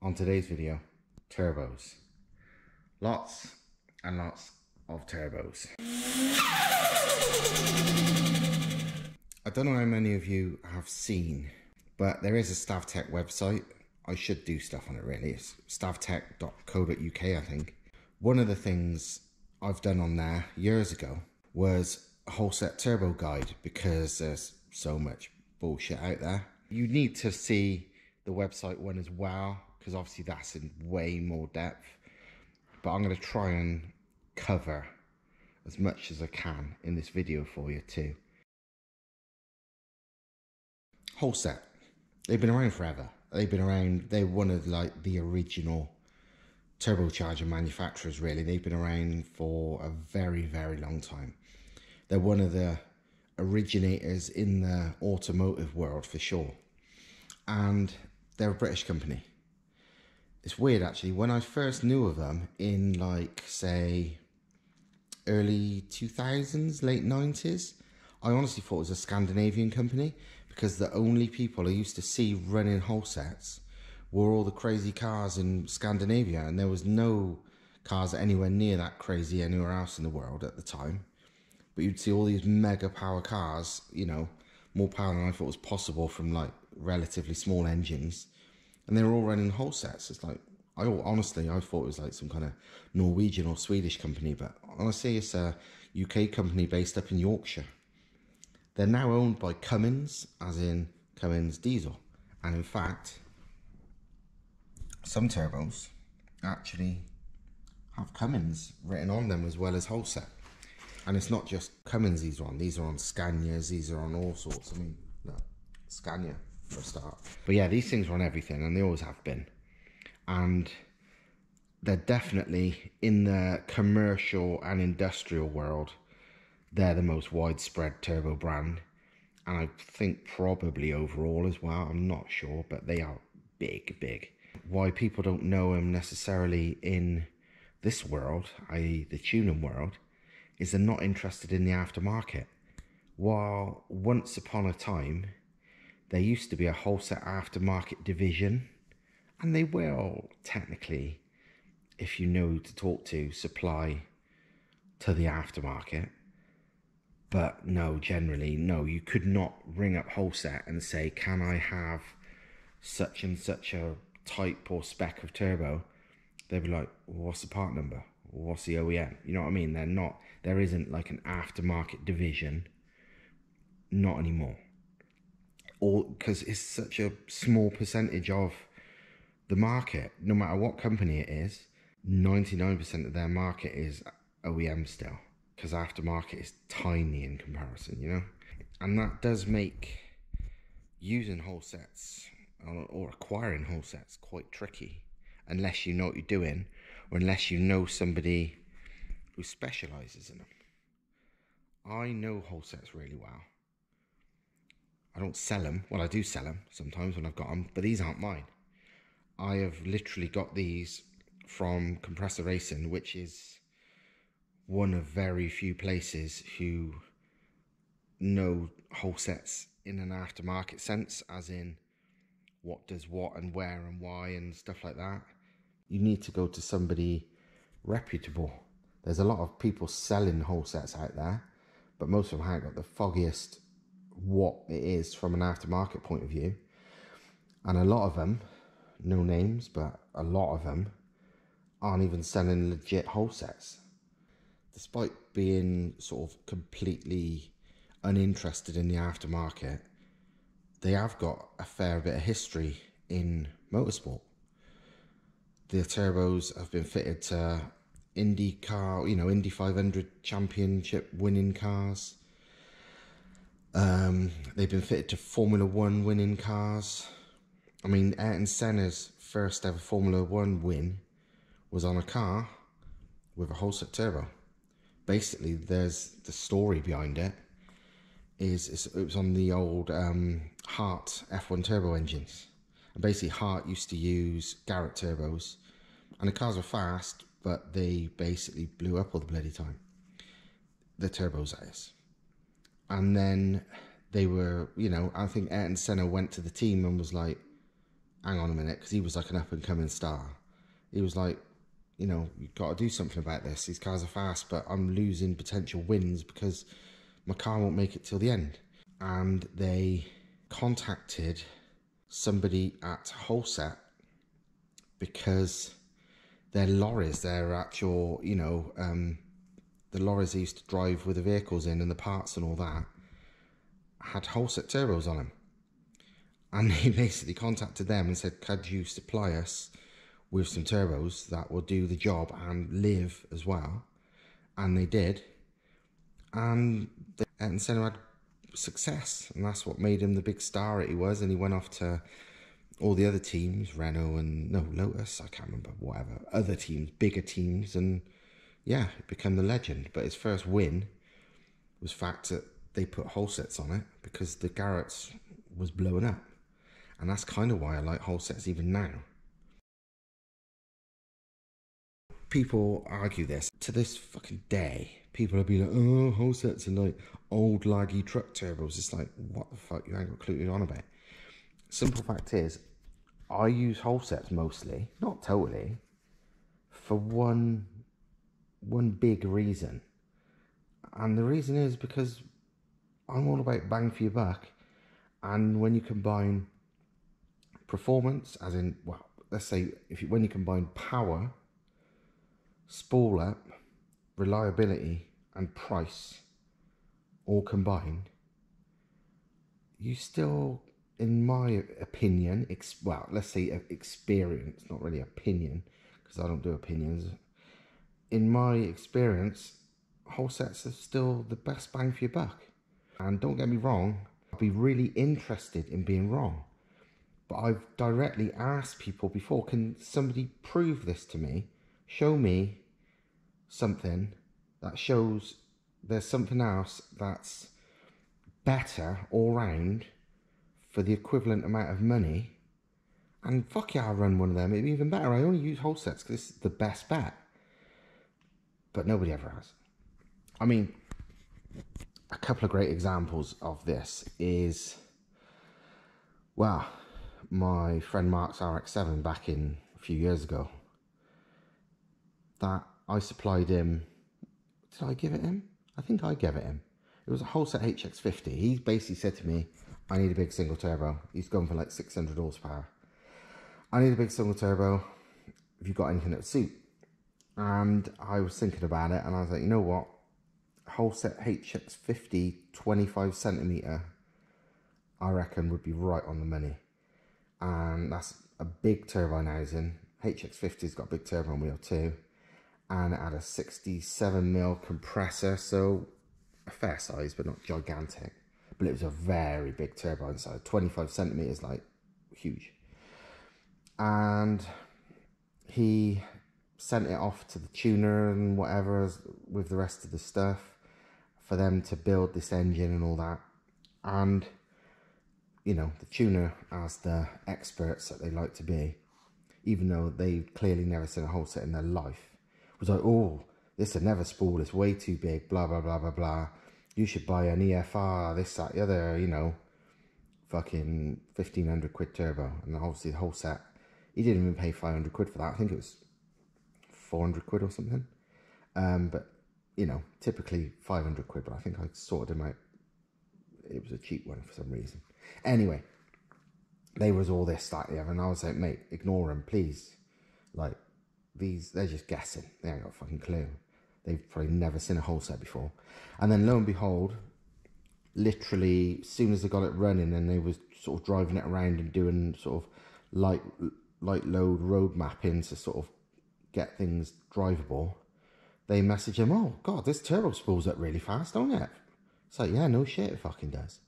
On today's video, turbos. Lots and lots of turbos. I don't know how many of you have seen, but there is a Stav-Tech website. I should do stuff on it really. It's Stav-Tech.co.uk, I think. One of the things I've done on there years ago was a Holset turbo guide, because there's so much bullshit out there. You need to see the website one as well, because obviously that's in way more depth. But I'm going to try and cover as much as I can in this video for you too. Holset, they've been around forever. They've been around, they're one of like the original turbocharger manufacturers really. They've been around for a very, very long time. They're one of the originators in the automotive world for sure. And they're a British company. It's weird actually, when I first knew of them in like say early 2000s, late 90s, I honestly thought it was a Scandinavian company, because the only people I used to see running Holsets were all the crazy cars in Scandinavia, and there was no cars anywhere near that crazy anywhere else in the world at the time. But you'd see all these mega power cars, you know, more power than I thought was possible from like relatively small engines. And they were all running Holsets. It's like, honestly, I thought it was like some kind of Norwegian or Swedish company, but honestly, it's a UK company based up in Yorkshire. They're now owned by Cummins, as in Cummins diesel. And in fact, some turbos actually have Cummins written on them as well as Holset. And it's not just Cummins these are on Scanias, these are on all sorts. I mean, look, Scania for a start. But yeah, these things are on everything, and they always have been. And they're definitely, in the commercial and industrial world, they're the most widespread turbo brand. And I think probably overall as well, I'm not sure, but they are big, big. Why people don't know them necessarily in this world, i.e. the tuning world, is they're not interested in the aftermarket. While once upon a time, there used to be a Holset aftermarket division, and they will technically, if you know to talk to, supply to the aftermarket. But no, generally, no, you could not ring up Holset and say, can I have such and such a type or spec of turbo? They'd be like, well, what's the part number? What's the OEM? You know what I mean? There isn't like an aftermarket division. Not anymore. Or because it's such a small percentage of the market. No matter what company it is, 99% of their market is OEM still, because aftermarket is tiny in comparison, you know. And that does make using Holsets or acquiring Holsets quite tricky, unless you know what you're doing, or unless you know somebody who specializes in them. I know Holsets really well. I don't sell them. Well, I do sell them sometimes when I've got them, but these aren't mine. I have literally got these from Compressor Racing, which is one of very few places who know Holsets in an aftermarket sense, as in what does what and where and why and stuff like that. You need to go to somebody reputable. There's a lot of people selling Holsets out there, but most of them haven't got the foggiest what it is from an aftermarket point of view. And a lot of them, no names, but a lot of them aren't even selling legit Holsets. Despite being sort of completely uninterested in the aftermarket, they have got a fair bit of history in motorsport. The turbos have been fitted to Indy 500 championship winning cars. They've been fitted to Formula 1 winning cars. I mean, Ayrton Senna's first ever Formula 1 win was on a car with a Holset turbo. Basically, there's the story behind it. It was on the old Hart F1 turbo engines. And basically, Hart used to use Garrett turbos, and the cars were fast, but they basically blew up all the bloody time. The turbos, that is. And then they were, you know, I think Ayrton Senna went to the team and was like, hang on a minute, because he was like an up and coming star. He was like, you know, you've got to do something about this. These cars are fast, but I'm losing potential wins because my car won't make it till the end. And they contacted somebody at Holset because their lorries, their actual, you know, the lorries they used to drive with the vehicles in and the parts and all that, had Holset turbos on them. And they basically contacted them and said, could you supply us with some turbos that will do the job and live as well? And they did. And Senna had success. And that's what made him the big star that he was. And he went off to all the other teams, Renault and, no, Lotus, I can't remember, whatever. Other teams, bigger teams. And yeah, it became the legend. But his first win was the fact that they put Holsets on it because the Garrett's was blowing up. And that's kind of why I like Holsets even now. People argue this. To this fucking day, people will be like, oh, Holsets are like old laggy truck turbos. It's like, what the fuck, you ain't got a clue what you're on about. Simple fact is, I use Holsets mostly, not totally, for one big reason. And the reason is because I'm all about bang for your buck. And when you combine performance, as in, well, let's say when you combine power, spool up, reliability and price all combined, you still, in my opinion, well, let's say experience, not really opinion, because I don't do opinions. In my experience, Holsets are still the best bang for your buck. And don't get me wrong, I'd be really interested in being wrong. But I've directly asked people before, can somebody prove this to me? Show me something that shows there's something else that's better all round for the equivalent amount of money. And fuck yeah, I'll run one of them. It'd be even better. I only use Holsets because it's the best bet. But nobody ever has. I mean, a couple of great examples of this is, well, my friend Mark's RX-7 back in a few years ago, that I supplied him. Did I give it him? I think I gave it him. It was a Holset HX50. He basically said to me, I need a big single turbo. He's going for like 600 horsepower. I need a big single turbo. Have you got anything that would suit? And I was thinking about it and I was like, you know what? Holset HX50 25 centimeter, I reckon would be right on the money. And that's a big turbine housing. HX50's got a big turbine wheel too. And it had a 67mm compressor, so a fair size, but not gigantic. But it was a very big turbine, so 25 centimeters, like huge. And he sent it off to the tuner and whatever with the rest of the stuff for them to build this engine and all that. And you know, the tuner, as the experts that they like to be, even though they've clearly never seen a Holset in their life, was like, oh, this would never spool, it's way too big, blah, blah, blah, blah, blah. You should buy an EFR, this, that, the other, you know, fucking 1,500 quid turbo. And obviously the Holset, he didn't even pay 500 quid for that. I think it was 400 quid or something. But, you know, typically 500 quid, but I think I sorted him out. It was a cheap one for some reason. Anyway, they was all this, that, the other, and I was like, mate, ignore them, please. Like, they're just guessing. They ain't got a fucking clue. They've probably never seen a Holset before. And then lo and behold, literally, as soon as they got it running and they was sort of driving it around and doing sort of light load road mapping to sort of get things drivable, they message him, oh God, this turbo spools up really fast, don't it? It's like, yeah, no shit, it fucking does.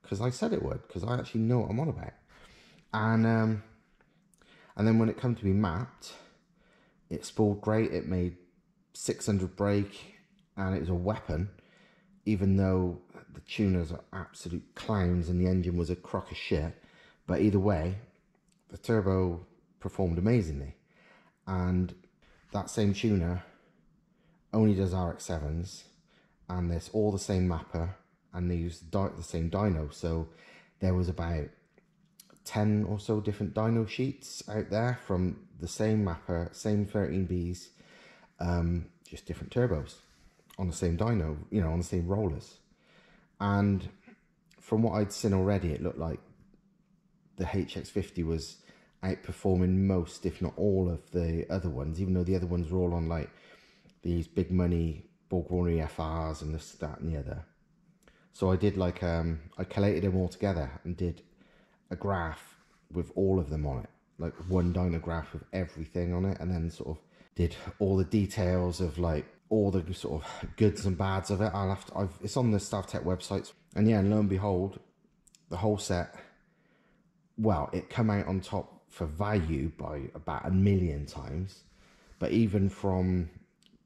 Because I said it would, because I actually know what I'm on about. And then when it come to be mapped, it spooled great. It made 600 brake, and it was a weapon, even though the tuners are absolute clowns and the engine was a crock of shit. But either way, the turbo performed amazingly. And that same tuner only does RX-7s, and there's all the same mapper, and they use the same dyno. So there was about 10 or so different dyno sheets out there from the same mapper, same 13Bs, just different turbos on the same dyno, you know, on the same rollers. And from what I'd seen already, it looked like the HX50 was outperforming most, if not all, of the other ones, even though the other ones were all on like these big money Borg-Warner FRs and this, that and the other. So I did like, I collated them all together and did a graph with all of them on it, like one dyno graph with everything on it, and then sort of did all the details of like all the sort of goods and bads of it. It's on the Stav-Tech website, and yeah, and lo and behold, the Holset, well, it come out on top for value by about 1,000,000 times, but even from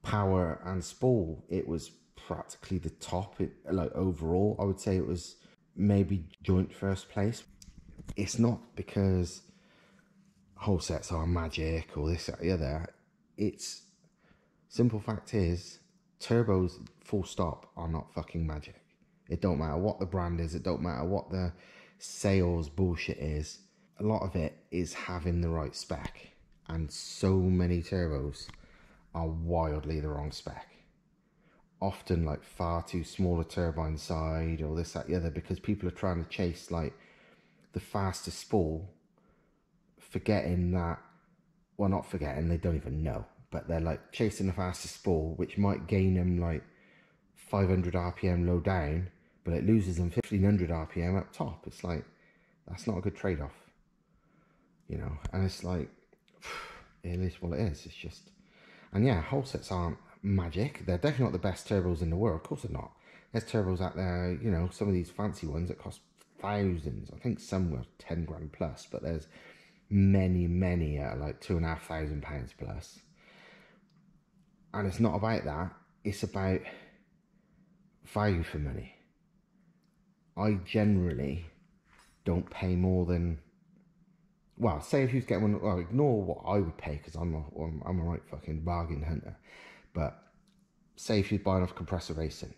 power and spool, it was practically the top. Like overall, I would say it was maybe joint first place. It's not because Holsets are magic or this, that, the other. It's simple fact is, turbos, full stop, are not fucking magic. It don't matter what the brand is. It don't matter what the sales bullshit is. A lot of it is having the right spec. And so many turbos are wildly the wrong spec. Often like far too small a turbine side or this, that, the other, because people are trying to chase like the fastest spool, forgetting that, well, not forgetting, they don't even know, but they're like chasing the fastest spool, which might gain them like 500 RPM low down, but it loses them 1500 RPM up top. It's like, that's not a good trade-off, you know. And it's like, it is what it is. It's just, and yeah, Holsets aren't magic. They're definitely not the best turbos in the world. Of course they're not. There's turbos out there, you know, some of these fancy ones that cost thousands. I think some were 10 grand plus, but there's many at like £2,500 plus. And it's not about that. It's about value for money. I generally don't pay more than, well, say if you get one, well, ignore what I would pay because I'm a right fucking bargain hunter. But say if you're buying off Compressor Racing,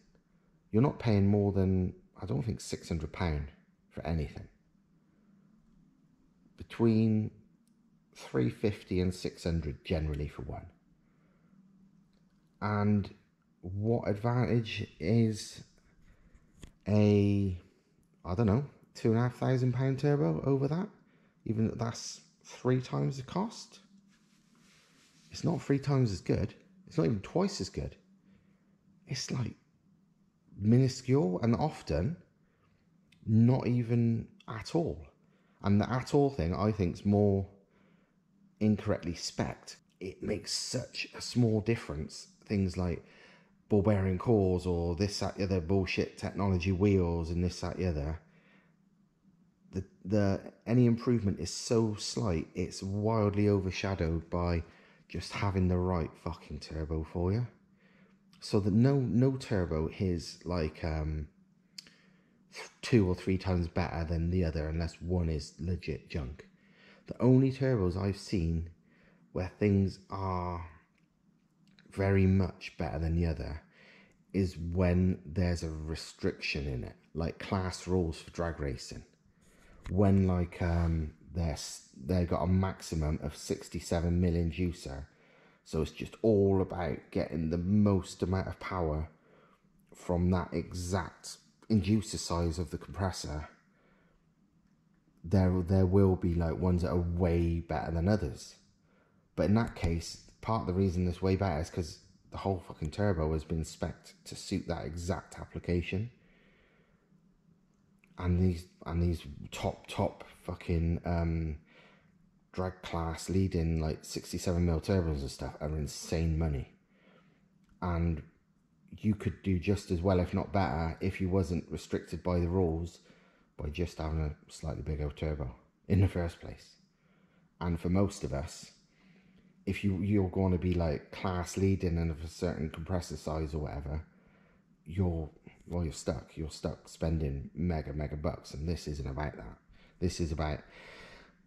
you're not paying more than, I don't think, £600 for anything. Between 350 and 600 generally for one. And what advantage is a, I don't know, £2,500 turbo over that? Even that's 3 times the cost. It's not 3 times as good. It's not even twice as good. It's like minuscule, and often not even at all. And the at all thing, I think, is more incorrectly spec'd. It makes such a small difference. Things like ball bearing cores or this, that, the other bullshit technology wheels and this, that, the other. Any improvement is so slight, it's wildly overshadowed by just having the right fucking turbo for you. So that no turbo is like 2 or 3 times better than the other unless one is legit junk. The only turbos I've seen where things are very much better than the other is when there's a restriction in it, like class rules for drag racing. When like they got a maximum of 67 million juicer, so it's just all about getting the most amount of power from that exact inducer size of the compressor. There will be like ones that are way better than others, but in that case, part of the reason it's way better is because the whole fucking turbo has been spec'd to suit that exact application. And these top fucking drag class leading like 67mm turbos and stuff are insane money. And you could do just as well, if not better, if you wasn't restricted by the rules by just having a slightly bigger turbo in the first place. And for most of us, if you're going to be like class leading and of a certain compressor size or whatever, you're stuck. You're stuck spending mega bucks, and this isn't about that. This is about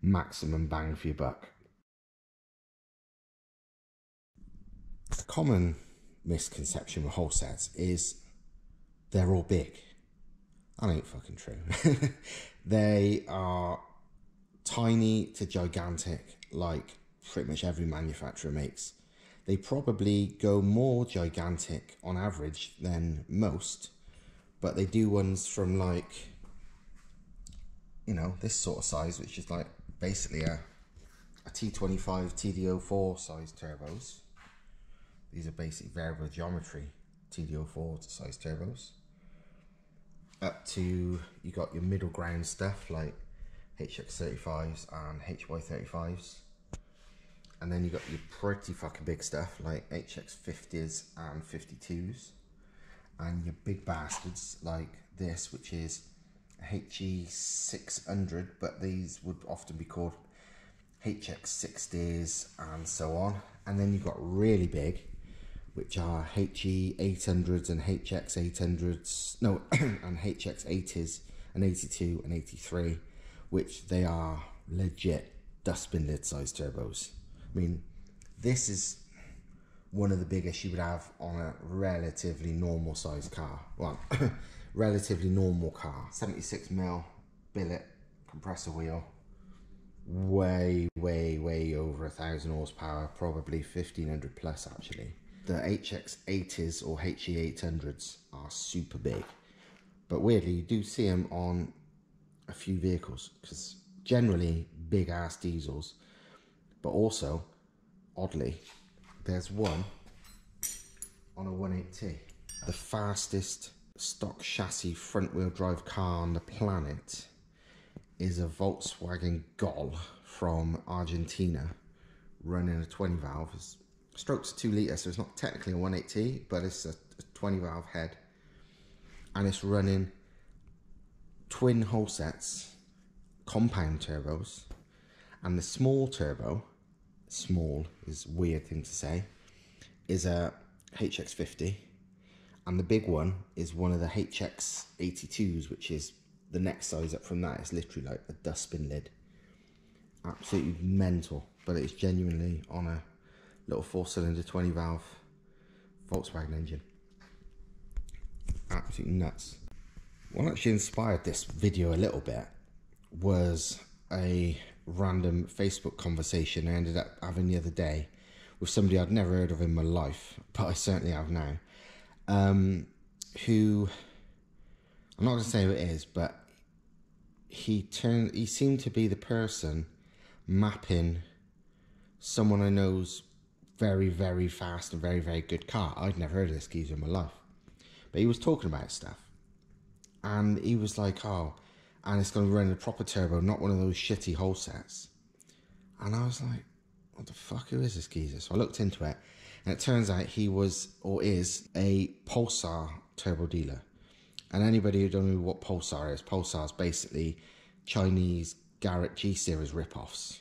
maximum bang for your buck. A common misconception with Holsets is they're all big. That ain't fucking true. They are tiny to gigantic, like pretty much every manufacturer makes. They probably go more gigantic on average than most, but they do ones from like, you know, this sort of size, which is like basically a T25 TD04 size turbos. These are basic variable geometry TD04 size turbos. Up to, you got your middle ground stuff like HX35s and HY35s. And then you got your pretty fucking big stuff like HX50s and 52s. And your big bastards like this, which is a HE600, but these would often be called HX60s and so on. And then you've got really big, which are HE800s and HX800s, no, and HX80s and 82 and 83, which they are legit dustbin lid size turbos. I mean, this is one of the biggest you would have on a relatively normal size car. Well, relatively normal car. 76mm billet compressor wheel. Way over 1,000 horsepower, probably 1,500 plus actually. The HX80s or HE800s are super big, but weirdly you do see them on a few vehicles, because generally big ass diesels, but also oddly there's one on a 180T. The fastest stock chassis front wheel drive car on the planet is a Volkswagen Gol from Argentina, running a 20 valve. Stroke's 2 litre, so it's not technically a 180, but it's a 20 valve head, and it's running twin Holsets, compound turbos, and the small turbo, small is a weird thing to say, is a HX50, and the big one is one of the HX82s, which is the next size up from that. It's literally like a dustbin lid. Absolutely mental, but it's genuinely on a little 4-cylinder 20 valve Volkswagen engine. Absolutely nuts. What actually inspired this video a little bit was a random Facebook conversation I ended up having the other day with somebody I'd never heard of in my life, but I certainly have now, who, I'm not going to say who it is, but he seemed to be the person mapping someone I know's very fast and very good car. I'd never heard of this geezer in my life, but he was talking about stuff, and he was like, oh, and it's going to run a proper turbo, not one of those shitty Holsets. And I was like, what the fuck, who is this geezer? So I looked into it, and it turns out he was, or is, a Pulsar turbo dealer. And anybody who don't know what Pulsar is basically Chinese Garrett G-Series rip-offs.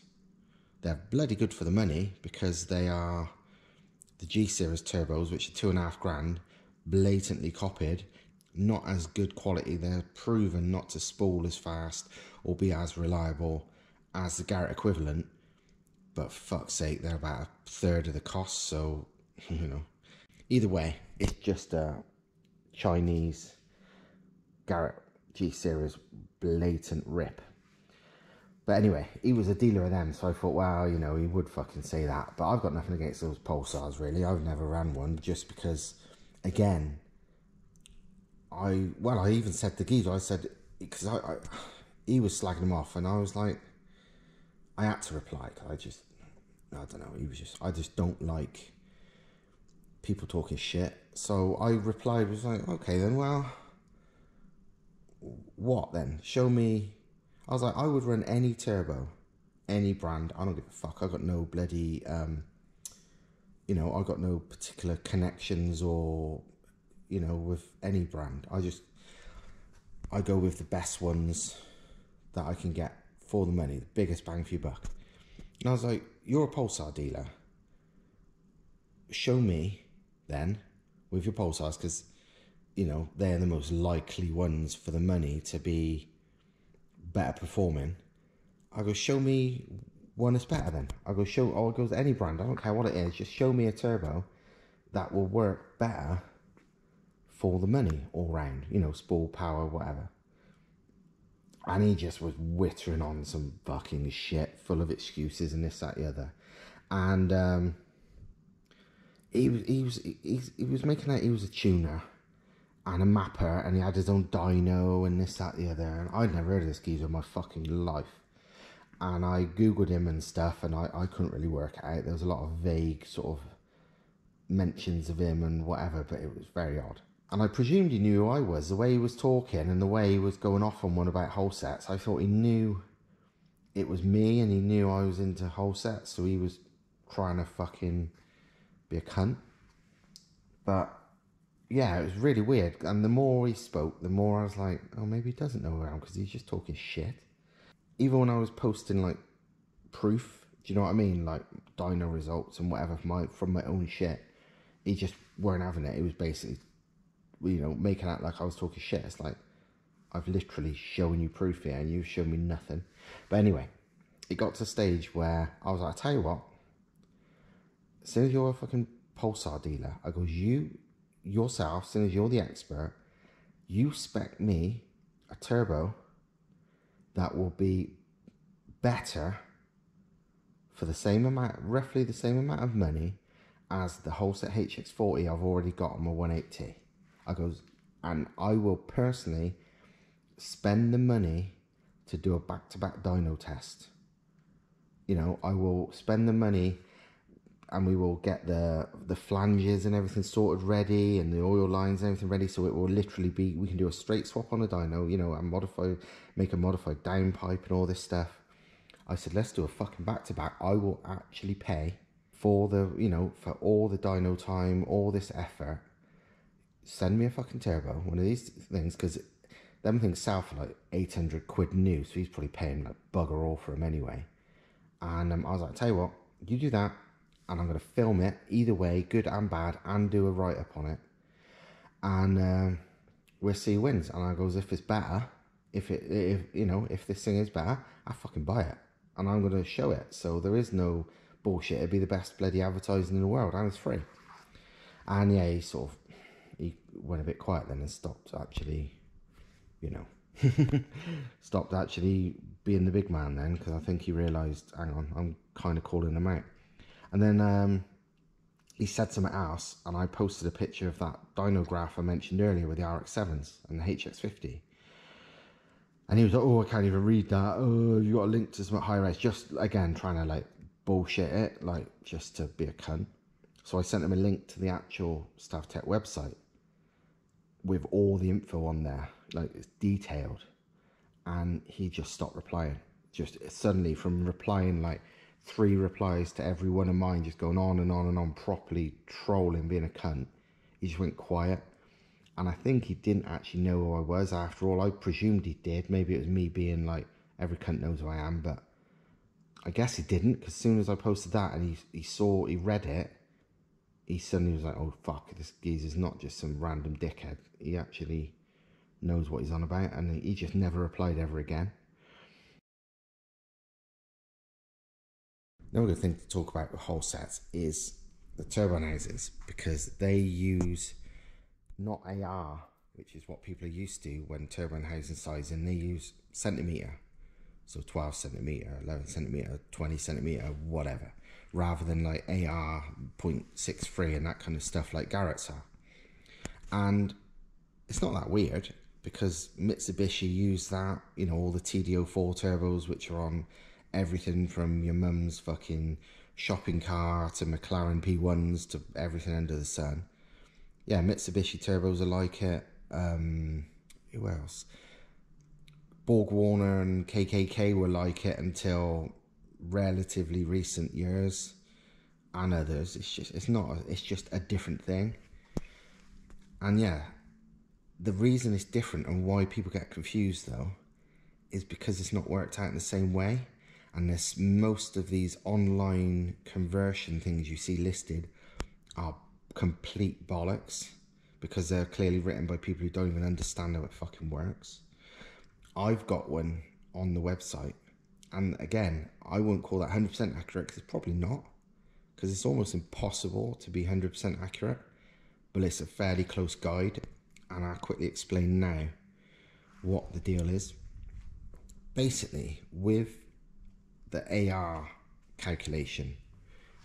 They're bloody good for the money, because they are the G-Series turbos, which are $2,500, blatantly copied. Not as good quality. They're proven not to spool as fast or be as reliable as the Garrett equivalent, but fuck's sake, they're about a third of the cost. So, you know, either way, it's just a Chinese Garrett G-Series blatant rip. But anyway, he was a dealer of them, so I thought, well, you know, he would fucking say that. But I've got nothing against those Pulsars, really. I've never ran one, just because, again, I even said to Geezer, I said, because he was slagging him off, and I was like, I had to reply, because I don't know, I just don't like people talking shit. So I replied, was like, okay then, well, what then? Show me. I was like, I would run any turbo, any brand, I don't give a fuck. I got no bloody, you know, I got no particular connections or, you know, with any brand. I go with the best ones that I can get for the money, the biggest bang for your buck. And I was like, you're a Pulsar dealer. Show me then with your Pulsars, because, you know, they're the most likely ones for the money to be better performing. I go, show me one that's better then. I go, I'll go to any brand, I don't care what it is, just show me a turbo that will work better for the money all round, you know, spool, power, whatever. And he just was wittering on some fucking shit, full of excuses and this, that, the other. And he was making out he was a tuner and a mapper, and he had his own dyno and this, that, the other. And I'd never heard of this geezer in my fucking life. And I googled him and stuff, and I couldn't really work it out. There was a lot of vague sort of mentions of him and whatever, but it was very odd. And I presumed he knew who I was, the way he was talking and the way he was going off on one about Holsets. I thought he knew it was me, and he knew I was into Holsets, so he was trying to fucking be a cunt. But yeah, it was really weird. And the more he spoke, the more I was like, oh, maybe he doesn't know who I am, because he's just talking shit. Even when I was posting like proof, do you know what I mean? Like dyno results and whatever from my own shit, he just weren't having it. He was basically, you know, making out like I was talking shit. It's like, I've literally shown you proof here and you've shown me nothing. But anyway, it got to a stage where I was like, I tell you what, as soon as you're a fucking pulsar dealer, I goes, you yourself, as soon as you're the expert, you spec me a turbo that will be better for the same amount, roughly the same amount of money as the Holset HX40 I've already got on my 180. I goes, and I will personally spend the money to do a back-to-back dyno test. You know, I will spend the money, and we will get the flanges and everything sorted ready, and the oil lines and everything ready, so it will literally be, we can do a straight swap on a dyno, you know, and make a modified downpipe and all this stuff. I said, let's do a fucking back-to-back. I will actually pay for the, you know, for all the dyno time, all this effort. Send me a fucking turbo, one of these things, because them things sell for like 800 quid new, so he's probably paying like bugger all for them anyway. And I was like, tell you what, you do that, and I'm going to film it either way, good and bad, and do a write-up on it. And we'll see who wins. And I goes, if it's better, if this thing is better, I fucking buy it. And I'm going to show it. So there is no bullshit. It'd be the best bloody advertising in the world, and it's free. And yeah, he went a bit quiet then and stopped actually, you know, stopped actually being the big man then, because I think he realised, hang on, I'm kind of calling him out. And then he said something else, and I posted a picture of that dyno graph I mentioned earlier with the RX-7s and the HX50. And he was like, oh, I can't even read that. Oh, you got a link to some high res. Just, again, trying to, like, bullshit it, like, just to be a cunt. So I sent him a link to the actual Stav-Tech website with all the info on there. Like, it's detailed. And he just stopped replying. Just suddenly, from replying, like, 3 replies to every one of mine, just going on and on and on, properly trolling, being a cunt, he just went quiet. And I think he didn't actually know who I was. After all, I presumed he did. Maybe it was me being like, every cunt knows who I am, but I guess he didn't, because as soon as I posted that and he read it, he suddenly was like, oh fuck, this geezer's not just some random dickhead. He actually knows what he's on about, and he just never replied ever again. Another good thing to talk about with Holsets is the turbine houses, because they use not AR, which is what people are used to when turbine housing sizing. They use centimetre, so 12 centimetre, 11 centimetre, 20 centimetre, whatever, rather than like AR 0.63 and that kind of stuff like Garrett's are. And it's not that weird, because Mitsubishi use that, you know, all the TD04 turbos, which are on everything from your mum's fucking shopping car to McLaren P1s to everything under the sun. Yeah, Mitsubishi turbos are like it. Who else? Borg Warner and KKK were like it until relatively recent years, and others. It's just a different thing. And yeah, the reason it's different and why people get confused though is because it's not worked out in the same way. And this, most of these online conversion things you see listed are complete bollocks, because they're clearly written by people who don't even understand how it fucking works. I've got one on the website, and again, I wouldn't call that 100% accurate, because it's probably not, because it's almost impossible to be 100% accurate, but it's a fairly close guide, and I'll quickly explain now what the deal is. basically, with the AR calculation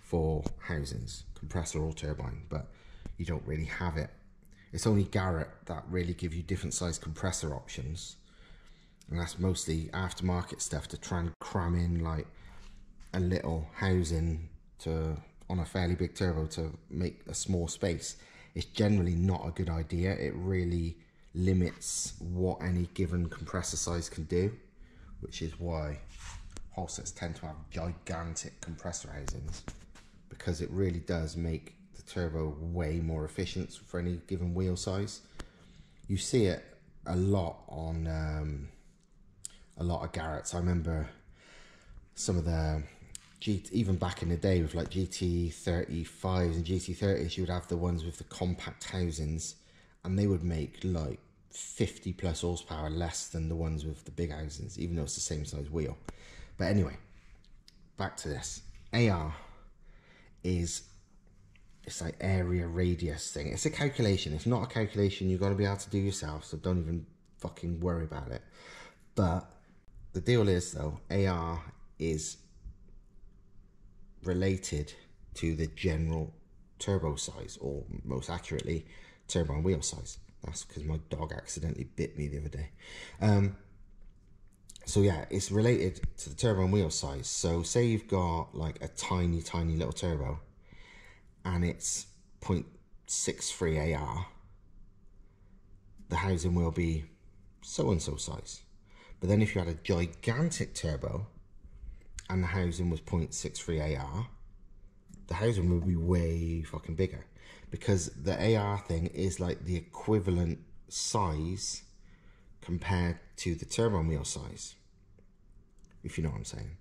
for housings, compressor or turbine, but you don't really have it. It's only Garrett that really give you different size compressor options, and that's mostly aftermarket stuff to try and cram in like a little housing on a fairly big turbo to make a small space. It's generally not a good idea. It really limits what any given compressor size can do, which is why Holsets tend to have gigantic compressor housings, because it really does make the turbo way more efficient for any given wheel size. You see it a lot on a lot of Garretts. I remember some of the even back in the day with like GT35s and GT30s, you would have the ones with the compact housings, and they would make like 50 plus horsepower less than the ones with the big housings, even though it's the same size wheel. But anyway, back to this. AR is, it's like area radius thing. It's a calculation. It's not a calculation you've got to be able to do yourself, so don't even fucking worry about it. But the deal is though, AR is related to the general turbo size, or most accurately turbine wheel size. That's because my dog accidentally bit me the other day. So yeah, it's related to the turbine wheel size. So say you've got like a tiny little turbo and it's 0.63 AR, the housing will be so and so size. But then if you had a gigantic turbo and the housing was 0.63 AR, the housing would be way fucking bigger, because the AR thing is like the equivalent size compared to the turbine wheel size, if you know what I'm saying.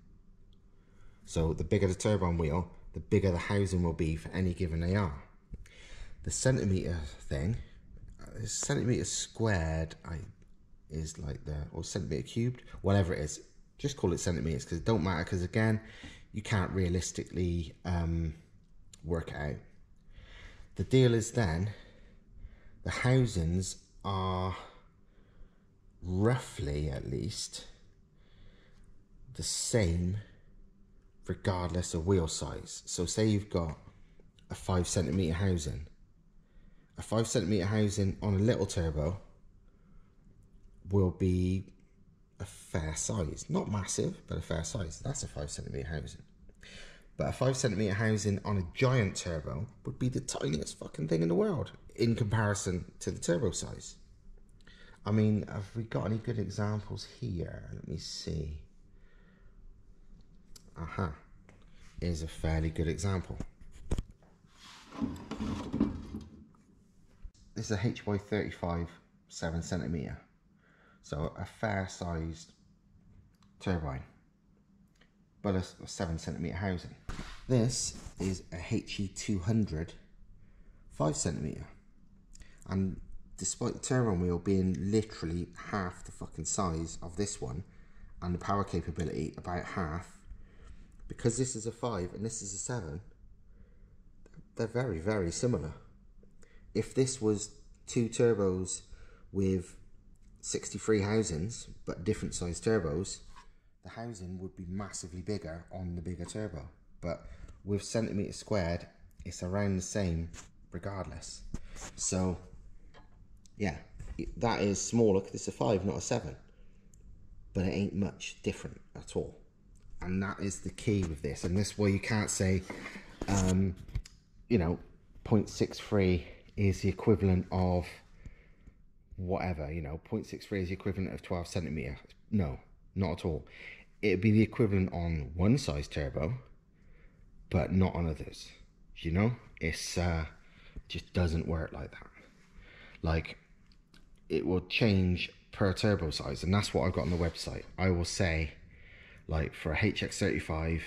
So the bigger the turbine wheel, the bigger the housing will be for any given AR. The centimetre thing, centimetre squared is like or centimetre cubed, whatever it is. Just call it centimetres, because it don't matter, because again, you can't realistically work it out. The deal is then, the housings are roughly, at least, the same regardless of wheel size. So say you've got a 5 centimetre housing. A 5 centimetre housing on a little turbo will be a fair size, not massive, but a fair size. That's a 5 centimetre housing. But a 5 centimetre housing on a giant turbo would be the tiniest fucking thing in the world in comparison to the turbo size. I mean, have we got any good examples here? Let me see. Here's a fairly good example. This is a HY35 7 centimetre. So a fair sized turbine, but a 7 centimetre housing. This is a HE200 5 centimetre. And despite the turbine wheel being literally half the fucking size of this one, and the power capability about half, because this is a 5 and this is a 7, they're very, very similar. If this was two turbos with 63 housings, but different size turbos, the housing would be massively bigger on the bigger turbo. But with centimetre squared, it's around the same regardless. So yeah, that is smaller because it's a 5, not a 7. But it ain't much different at all. And that is the key with this. And this way you can't say, you know, 0.63 is the equivalent of whatever, you know, 0.63 is the equivalent of 12 centimetre. No, not at all. It'd be the equivalent on one size turbo, but not on others. You know, it's just doesn't work like that. Like, it will change per turbo size, and that's what I've got on the website. I will say, like, for a HX35,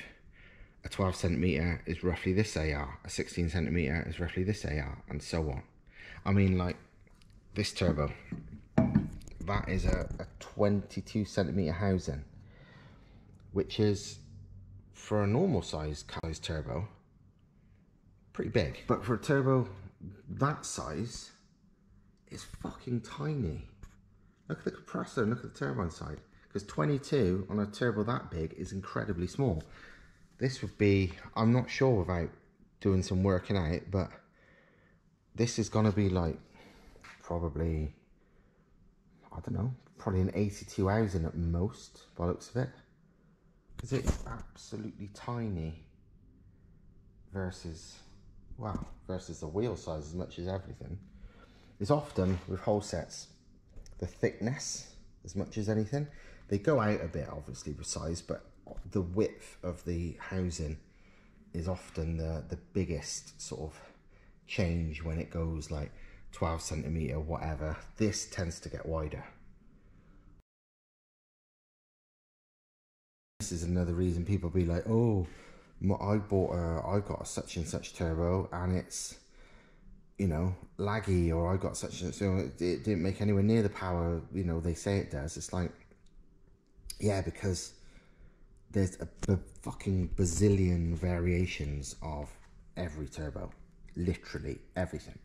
a 12 centimetre is roughly this AR, a 16 centimetre is roughly this AR, and so on. I mean, like, this turbo, that is a 22 centimetre housing, which is, for a normal size turbo, pretty big. But for a turbo that size, it's fucking tiny. Look at the compressor and look at the turbine side. Because because 22 on a turbo that big is incredibly small. This would be, I'm not sure without doing some working out, but this is going to be like probably, I don't know, probably an 82 housing at most by the looks of it, because it's absolutely tiny versus, wow, versus the wheel size as much as everything. It's often with Holsets the thickness as much as anything. They go out a bit obviously with size, but the width of the housing is often the biggest sort of change when it goes like 12 centimeter, whatever. This tends to get wider. This is another reason people be like, oh, I got a such and such turbo and it's, you know, laggy, or I got such and so it didn't make anywhere near the power, you know, they say it does. It's like, yeah, because there's a fucking bazillion variations of every turbo, literally everything.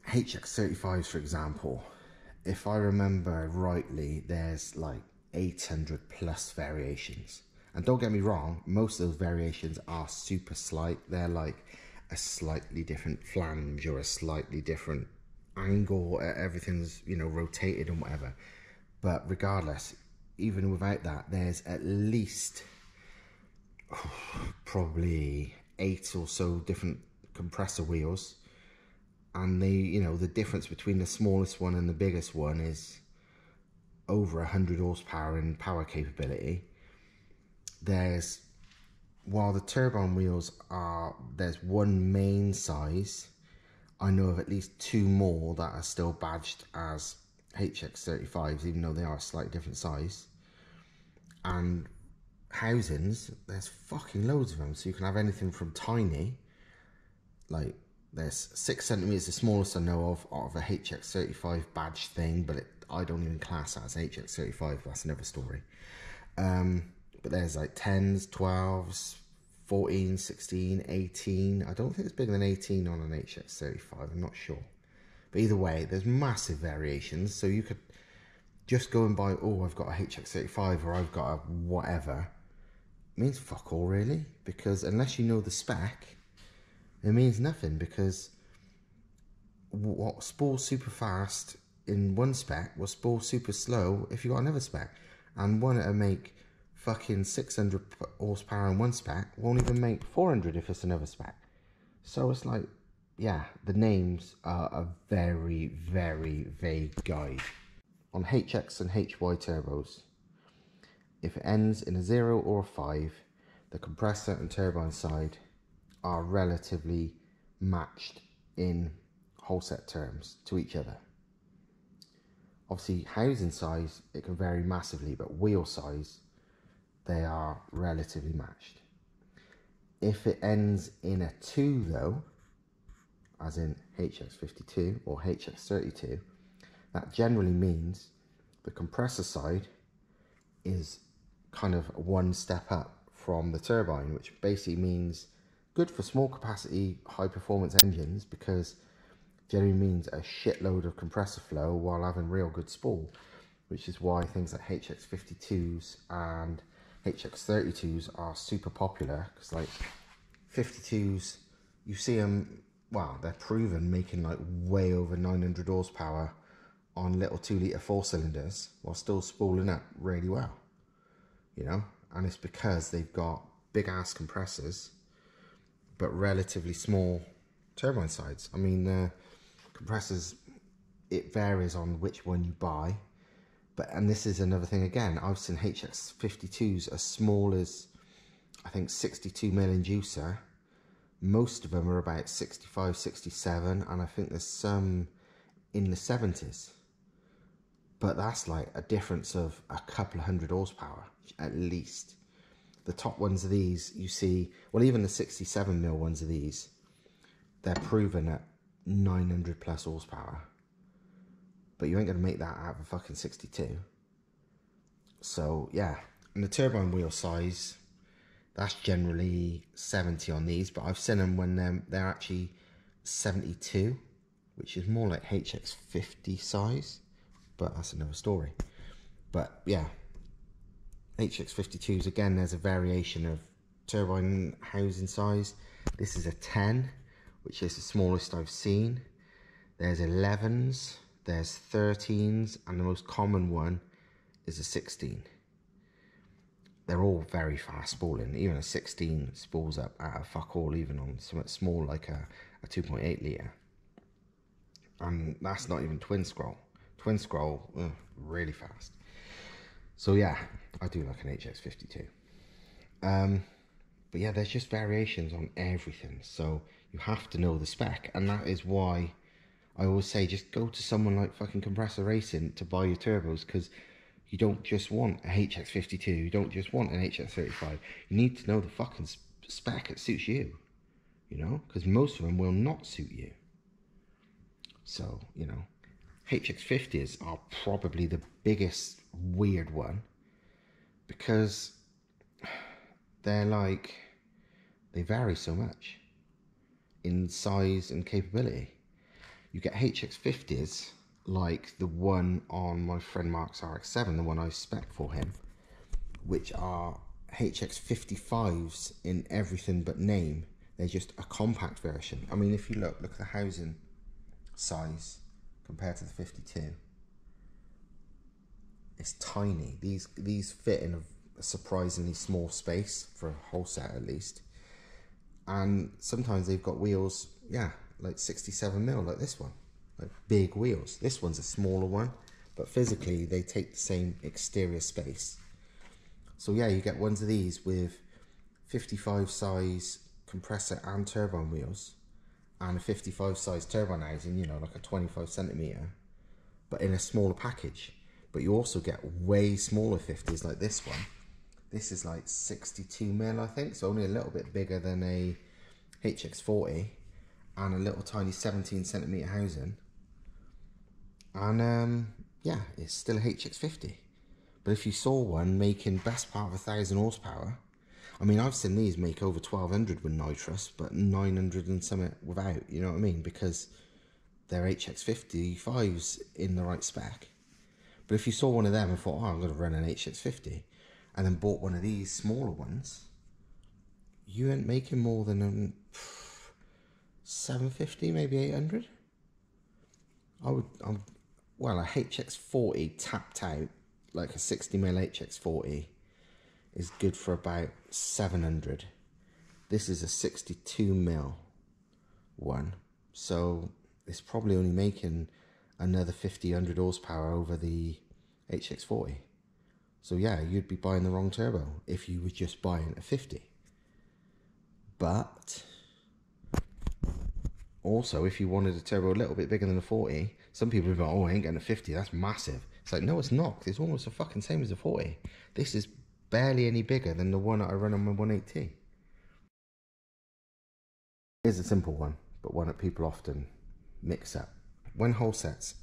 HX35s, for example, if I remember rightly, there's like 800 plus variations. And don't get me wrong, most of those variations are super slight. They're like a slightly different flange or a slightly different angle. Everything's, you know, rotated and whatever. But regardless, even without that, there's at least probably 8 or so different compressor wheels. And they, you know, the difference between the smallest one and the biggest one is over 100 horsepower in power capability. There's, while the turbine wheels are, there's one main size, I know of at least 2 more that are still badged as HX35s, even though they are a slightly different size. And housings, there's fucking loads of them. So you can have anything from tiny, like there's 6 centimeters, the smallest I know of a HX35 badge thing, but I don't even class that as HX35, that's another story. But there's like 10s, 12s, 14, 16, 18. I don't think it's bigger than 18 on an HX35, I'm not sure. But either way, there's massive variations. So you could just go and buy, oh, I've got a HX35 or I've got a whatever. It means fuck all, really. Because unless you know the spec, it means nothing. Because what spools super fast in one spec will spool super slow if you got another spec. And one that'll make fucking 600 horsepower in one spec won't even make 400 if it's another spec. So it's like, yeah, the names are a very, very vague guide. On HX and HY turbos, if it ends in a 0 or a 5, the compressor and turbine side are relatively matched in Holset terms to each other. Obviously, housing size, it can vary massively, but wheel size, they are relatively matched. If it ends in a 2 though, as in HX52 or HX32, that generally means the compressor side is kind of one step up from the turbine, which basically means good for small capacity, high performance engines, because generally means a shitload of compressor flow while having real good spool, which is why things like HX52s and HX32s are super popular, because like 52s, you see them, well, they're proven making like way over 900 horsepower on little 2-litre 4-cylinders while still spooling up really well, you know. And it's because they've got big ass compressors but relatively small turbine sides. I mean, compressors, it varies on which one you buy, but, and this is another thing again, I've seen HX52s as small as I think 62 mil inducer. Most of them are about 65, 67, and I think there's some in the 70s. But that's like a difference of a couple of hundred horsepower, at least. The top ones of these, you see, well, even the 67 mil ones of these, they're proven at 900 plus horsepower. But you ain't going to make that out of a fucking 62. So, yeah. And the turbine wheel size, that's generally 70 on these, but I've seen them when they're actually 72, which is more like HX50 size. but that's another story. But yeah, HX52s, again, there's a variation of turbine housing size. This is a 10, which is the smallest I've seen. There's 11s, there's 13s, and the most common one is a 16. They're all very fast spooling. Even a 16 spools up at a fuck all, even on something small like a 2.8 litre. And that's not even twin scroll. Twin scroll, really fast. So yeah, I do like an HX52. But yeah, there's just variations on everything. So you have to know the spec. And that is why I always say just go to someone like fucking Compressor Racing to buy your turbos, because you don't just want a HX52, you don't just want an HX35. You need to know the fucking spec that suits you, you know, because most of them will not suit you. So, you know, HX50s are probably the biggest weird one, because they're like, they vary so much in size and capability. You get HX50s like the one on my friend Mark's RX-7, the one I spec for him, which are HX55s in everything but name. They're just a compact version. I mean, if you look at the housing size compared to the 52, it's tiny. These fit in a surprisingly small space for a Holset at least. And sometimes they've got wheels, yeah, like 67mm, like this one. Like big wheels. This one's a smaller one, but physically they take the same exterior space. So yeah, you get ones of these with 55 size compressor and turbine wheels, and a 55 size turbine housing, you know, like a 25cm, but in a smaller package. But you also get way smaller 50s like this one. This is like 62mm, I think, so only a little bit bigger than a HX40, and a little tiny 17cm housing. And yeah, it's still a HX50. But if you saw one making best part of 1,000 horsepower, I mean, I've seen these make over 1,200 with nitrous, but 900 and something without, you know what I mean? Because they're HX55s in the right spec. But if you saw one of them and thought, oh, I'm going to run an HX50, and then bought one of these smaller ones, you ain't making more than 750, maybe 800. Well, a HX40 tapped out, like a 60mm HX40, is good for about 700. This is a 62mm one, so it's probably only making another 100 horsepower over the HX40. So yeah, you'd be buying the wrong turbo if you were just buying a 50. But also, if you wanted a turbo a little bit bigger than a 40, some people would be like, oh, I ain't getting a 50, that's massive. It's like, no, it's not. It's almost the fucking same as a 40. This is barely any bigger than the one that I run on my 180. Here's a simple one, but one that people often mix up. When Holsets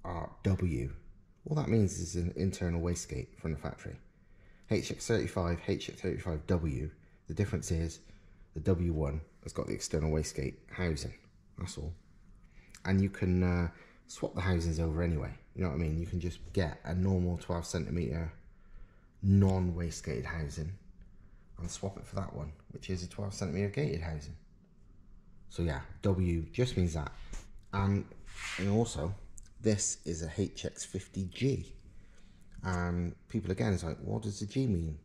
are W, all that means is an internal wastegate from the factory. HX35, HX35W, the difference is the W1 has got the external wastegate housing, that's all. And you can swap the housings over anyway, you know what I mean? You can just get a normal 12cm non-wastegated housing and swap it for that one, which is a 12cm gated housing. So yeah, W just means that. And also, this is a HX50G. And people again is like, what does the G mean?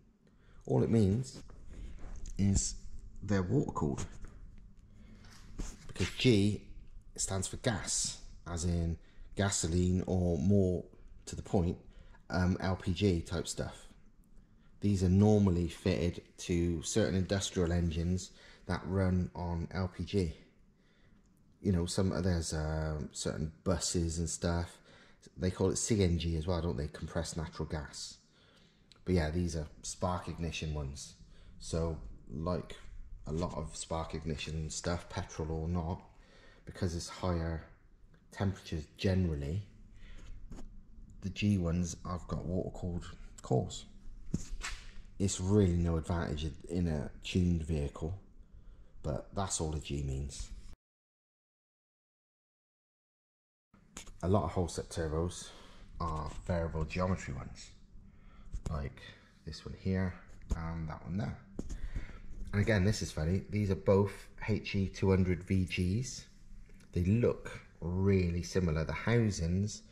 All it means is they're water cooled. Because G stands for gas, as in gasoline, or more to the point, LPG type stuff. These are normally fitted to certain industrial engines that run on LPG. You know, there's certain buses and stuff. They call it CNG as well, don't they? Compressed natural gas. But yeah, these are spark ignition ones. So like a lot of spark ignition stuff, petrol or not, because it's higher temperatures generally, the G ones have got water cooled cores. It's really no advantage in a tuned vehicle, but that's all the G means. A lot of Holset turbos are variable geometry ones, like this one here and that one there. And again, this is funny, these are both HE200 VGs. They look really similar. The housings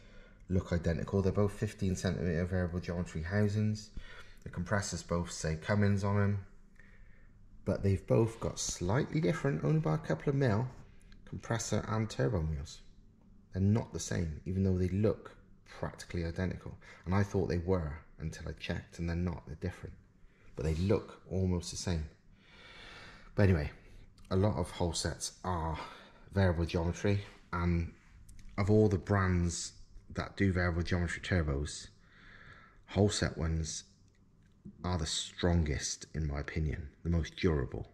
look identical. They're both 15cm variable geometry housings. The compressors both say Cummins on them, but they've both got slightly different, only by a couple of mil, compressor and turbo wheels. They're not the same, even though they look practically identical. And I thought they were until I checked, and they're not, they're different. But they look almost the same. But anyway, a lot of Holsets are variable geometry, and of all the brands that do variable geometry turbos, Holset ones are the strongest in my opinion, the most durable.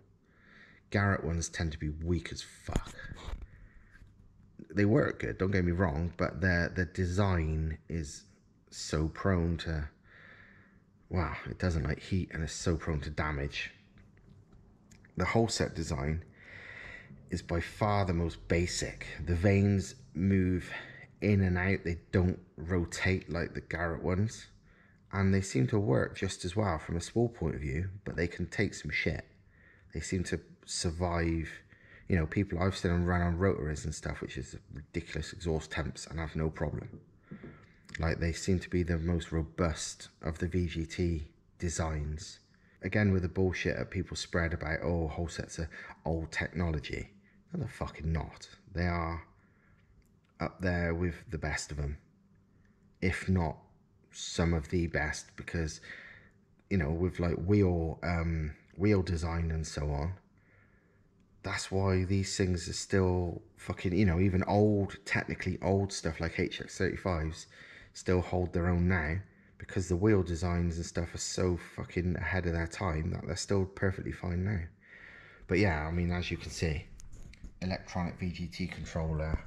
Garrett ones tend to be weak as fuck. They work good, don't get me wrong, but their design is so prone to, wow, it doesn't like heat and it's so prone to damage. The Holset design is by far the most basic. The vanes move in and out, they don't rotate like the Garrett ones, and they seem to work just as well from a spool point of view, but they can take some shit. They seem to survive, you know, people I've seen them run on rotaries and stuff, which is ridiculous exhaust temps, and have no problem. Like, they seem to be the most robust of the VGT designs. Again, with the bullshit that people spread about, oh, Holsets are old technology. No, they're fucking not. They are up there with the best of them, if not some of the best, because, you know, with like wheel design and so on, that's why these things are still fucking, you know, even old, technically old stuff like HX35s still hold their own now, because the wheel designs and stuff are so fucking ahead of their time that they're still perfectly fine now. But yeah, I mean, as you can see, electronic VGT controller,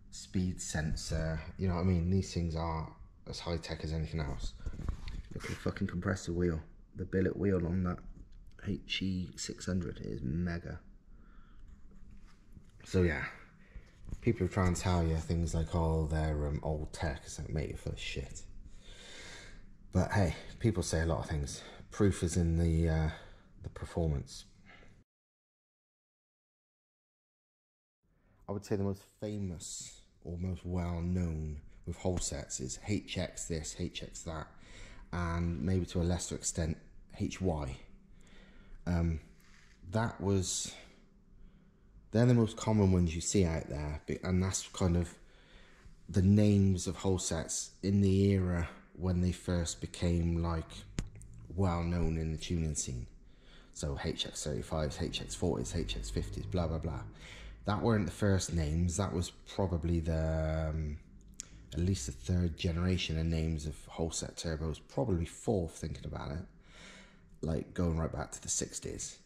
speed sensor, you know what I mean? These things are as high tech as anything else. Look at the fucking compressor wheel. The billet wheel on that HE600 is mega. So yeah, people are trying to tell you things like, oh, they're old tech. It's like, mate, you're full of shit. But hey, people say a lot of things. Proof is in the performance. I would say the most famous or most well known with Holsets is HX this, HX that, and maybe to a lesser extent HY. They're the most common ones you see out there, and that's kind of the names of Holsets in the era when they first became like well known in the tuning scene. So HX35s, HX40s, HX50s, blah blah blah. That weren't the first names. That was probably the at least the third generation of names of Holset turbos, probably fourth thinking about it, like going right back to the 60s.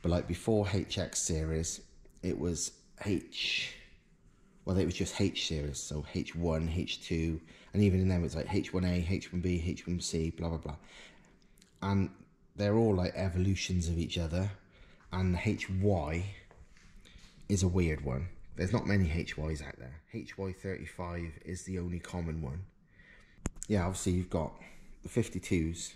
But like before HX series, it was it was just H series, so H1, H2, and even in them it's like H1A, H1B, H1C, blah blah blah. And they're all like evolutions of each other, and HY is a weird one. There's not many HYs out there. HY35 is the only common one. Yeah, obviously you've got the 52s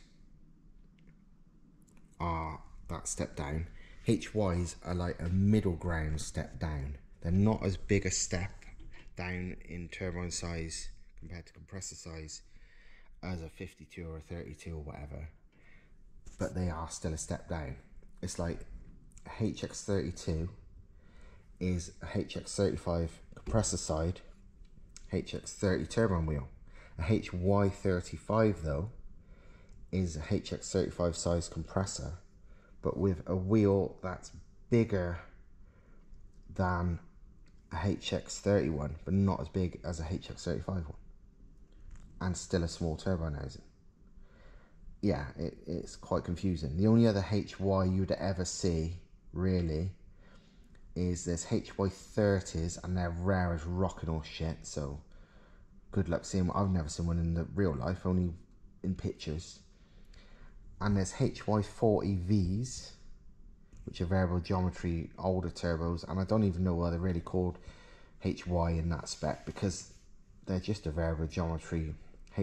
are that step down. HYs are like a middle ground step down. They're not as big a step down in turbine size compared to compressor size as a 52 or a 32 or whatever, but they are still a step down. It's like HX32 is a HX35 compressor side, HX30 turbine wheel. A HY35 though is a HX35 size compressor, but with a wheel that's bigger than a HX31, but not as big as a HX35 one, and still a small turbine housing. Yeah, it's quite confusing. The only other HY you would ever see, really, is there's HY30s, and they're rare as rocking or shit, so good luck seeing one. I've never seen one in the real life, only in pictures. And there's HY40Vs, which are variable geometry older turbos, and I don't even know why they're really called HY in that spec, because they're just a variable geometry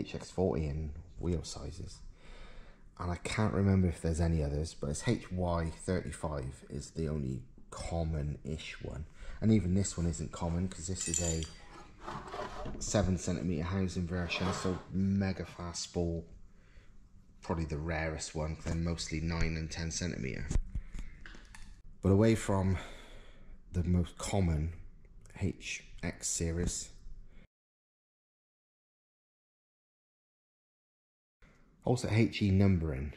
HX40 in wheel sizes. And I can't remember if there's any others, but it's HY35 is the only common-ish one. And even this one isn't common because this is a 7cm housing version, so mega fast spool. Probably the rarest one because they're mostly 9 and 10cm. But away from the most common HX series, Holset HE numbering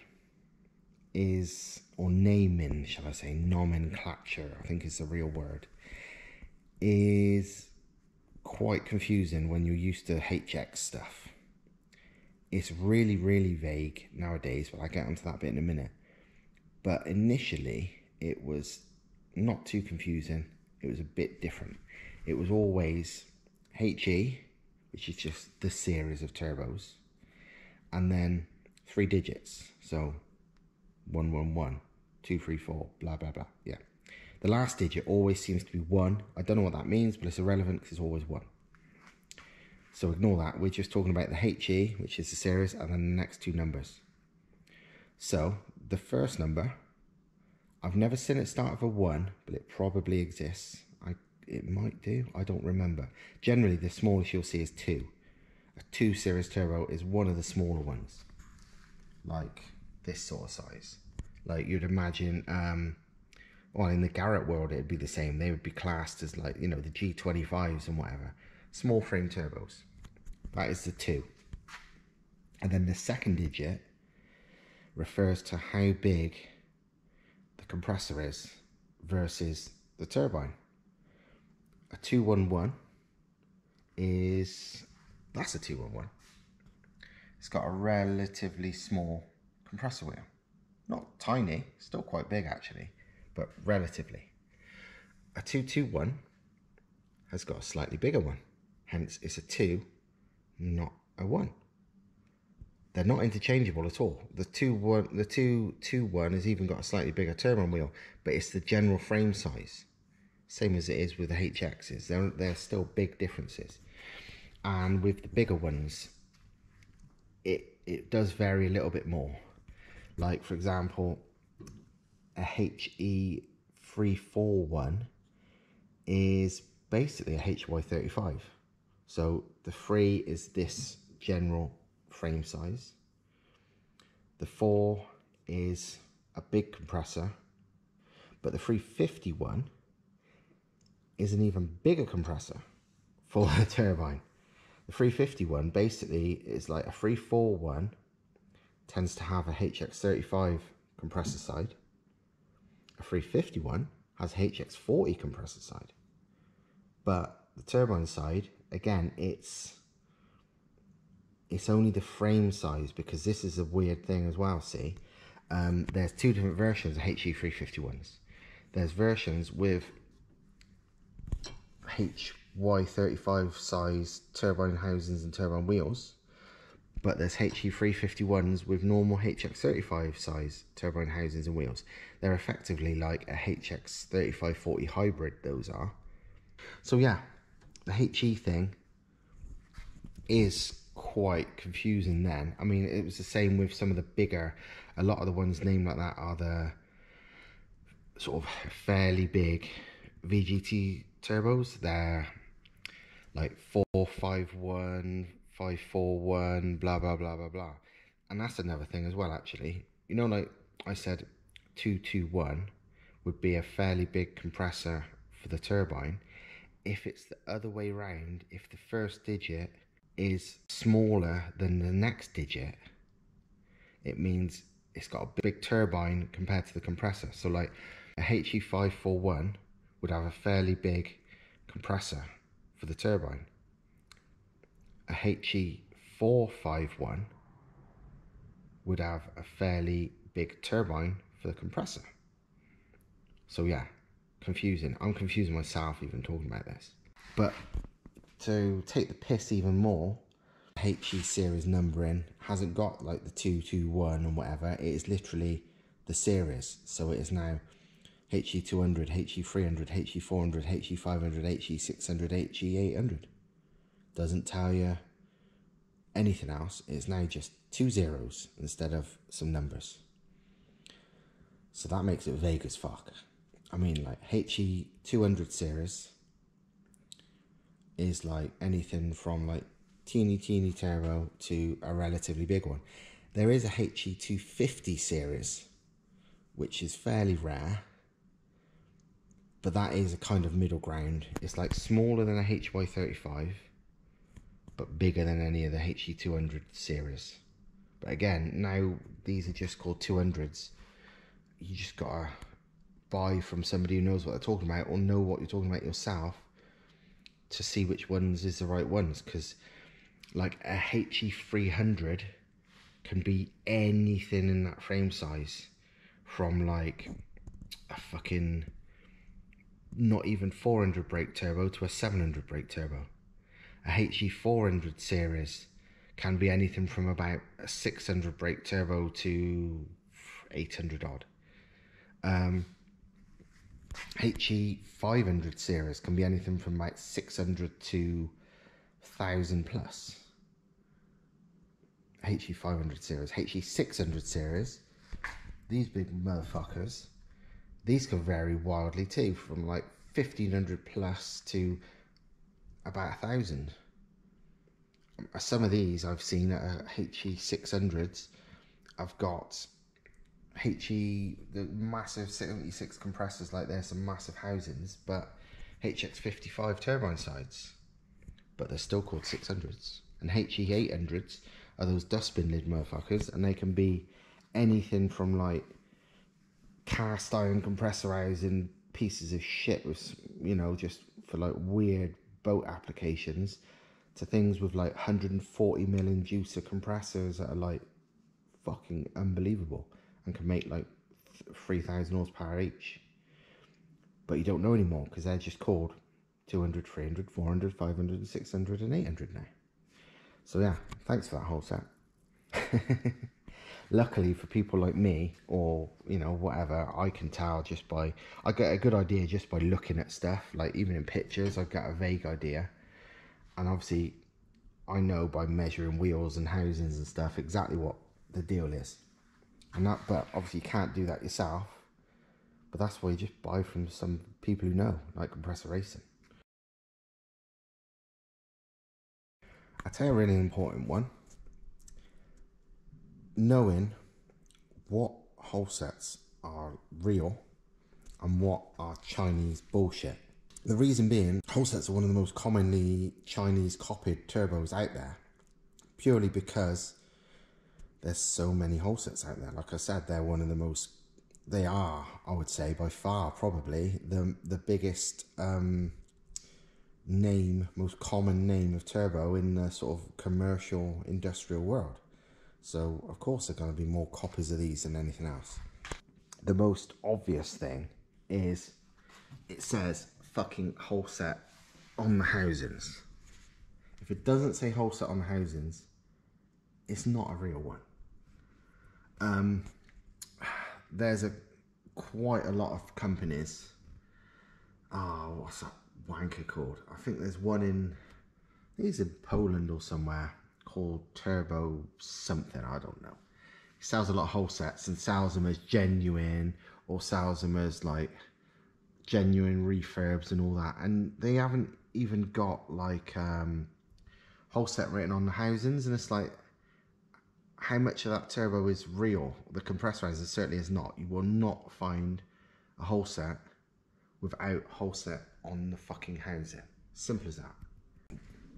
is, or naming, shall I say, nomenclature, I think is the real word, is quite confusing when you're used to HX stuff. It's really, really vague nowadays, but I'll get onto that bit in a minute. But initially, it was not too confusing. It was a bit different. It was always HE, which is just the series of turbos, and then 3 digits. So 111, 234, blah, blah, blah. Yeah. The last digit always seems to be 1. I don't know what that means, but it's irrelevant because it's always 1. So ignore that. We're just talking about the HE, which is the series, and then the next 2 numbers. So the first number, I've never seen it start with a 1, but it probably exists. It might do. I don't remember. Generally, the smallest you'll see is 2. A 2 series turbo is one of the smaller ones, like this sort of size. Like you'd imagine, well, in the Garrett world, it'd be the same. They would be classed as like, you know, the G25s and whatever. Small frame turbos. That is the 2. And then the second digit refers to how big the compressor is versus the turbine. A 211 is, that's a 211. It's got a relatively small compressor wheel. Not tiny, still quite big actually, but relatively. A 221 has got a slightly bigger one. Hence, it's a 2, not a 1. They're not interchangeable at all. The 221 has even got a slightly bigger turbine wheel, but it's the general frame size. Same as it is with the HXs. They're still big differences. And with the bigger ones, it does vary a little bit more. Like, for example, a HE341 is basically a HY35. So the 3 is this general frame size. The 4 is a big compressor, but the 351 is an even bigger compressor for the turbine. The 351 basically is like a 341 tends to have a HX35 compressor side. A 351 has a HX40 compressor side. But the turbine side, again, it's only the frame size, because this is a weird thing as well, see? There's 2 different versions of HE351s. There's versions with HY35 size turbine housings and turbine wheels, but there's HE351s with normal HX35 size turbine housings and wheels. They're effectively like a HX3540 hybrid, those are. So yeah, the HE thing is quite confusing then. I mean, it was the same with some of the bigger, a lot of the ones named like that are the sort of fairly big VGT turbos. They're like 451, 541, blah blah blah blah blah. And that's another thing as well, actually. You know, like I said, 221 would be a fairly big compressor for the turbine. If it's the other way around, if the first digit is smaller than the next digit, it means it's got a big turbine compared to the compressor. So like a HE541 would have a fairly big compressor for the turbine. A HE451 would have a fairly big turbine for the compressor. So yeah, confusing. I'm confusing myself even talking about this. But to take the piss even more, HE series numbering hasn't got like the 221 and whatever. It is literally the series. So it is now HE200, HE300, HE400, HE500, HE600, HE800. Doesn't tell you anything else. It's now just 2 zeros instead of some numbers. So that makes it vague as fuck. I mean, like HE 200 series is like anything from like teeny turbo to a relatively big one. There is a HE 250 series, which is fairly rare, but that is a kind of middle ground. It's like smaller than a HY35, but bigger than any of the HE 200 series. But again, now these are just called 200s. You just gotta buy from somebody who knows what they're talking about, or know what you're talking about yourself, to see which ones is the right ones. Because like a HE 300 can be anything in that frame size, from like a fucking not even 400 brake turbo to a 700 brake turbo. A HE 400 series can be anything from about a 600 brake turbo to 800 odd. HE 500 series can be anything from like 600 to 1000 plus. HE 500 series, HE 600 series, these big motherfuckers, these can vary wildly too, from like 1500 plus to about 1000. Some of these I've seen at HE 600s. I've got HE, the massive 76 compressors, like there's some massive housings, but HX55 turbine sides, but they're still called 600s. And HE 800s are those dustbin lid motherfuckers, and they can be anything from like cast iron compressor housing pieces of shit with, you know, just for like weird boat applications, to things with like 140 million juicer compressors that are like fucking unbelievable and can make like 3000 horsepower each. But you don't know anymore because they're just called 200, 300, 400, 500, 600 and 800 now. So yeah, thanks for that Holset. Luckily for people like me, or you know, whatever, I can tell just by, I get a good idea just by looking at stuff. Like even in pictures I get a vague idea, and obviously I know by measuring wheels and housings and stuff exactly what the deal is. And that, but obviously you can't do that yourself, but that's why you just buy from some people who know, like Compressor Racing. I tell you a really important one: knowing what Holsets are real and what are Chinese bullshit. The reason being, Holsets are one of the most commonly Chinese copied turbos out there, purely because there's so many Holsets out there. Like I said, they're one of the most, they are, I would say, by far probably the biggest name, most common name of turbo in the sort of commercial industrial world. So of course there are going to be more copies of these than anything else. The most obvious thing is it says fucking Holset on the housings. If it doesn't say Holset on the housings, it's not a real one. There's quite a lot of companies. What's that wanker called? I think there's one in, I think it's in Poland or somewhere, called Turbo something, I don't know. He sells a lot of Holsets and sells them as genuine, or sells them as like genuine refurbs and all that, and they haven't even got like Holset written on the housings, and it's like, how much of that turbo is real? The compressor housing certainly is not. You will not find a Holset without Holset on the fucking housing. Simple as that.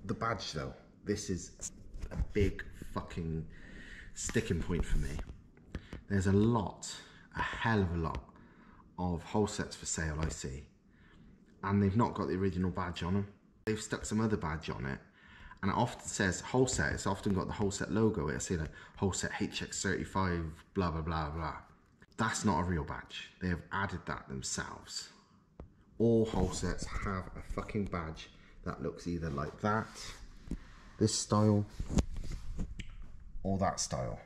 The badge though, this is a big fucking sticking point for me. There's a hell of a lot of Holsets for sale I see, and they've not got the original badge on them. They've stuck some other badge on it, and it often says Holset. It's often got the Holset logo. It'll say like Holset HX35 blah blah blah blah. That's not a real badge. They have added that themselves. All Holsets have a fucking badge that looks either like that, this style, or that style,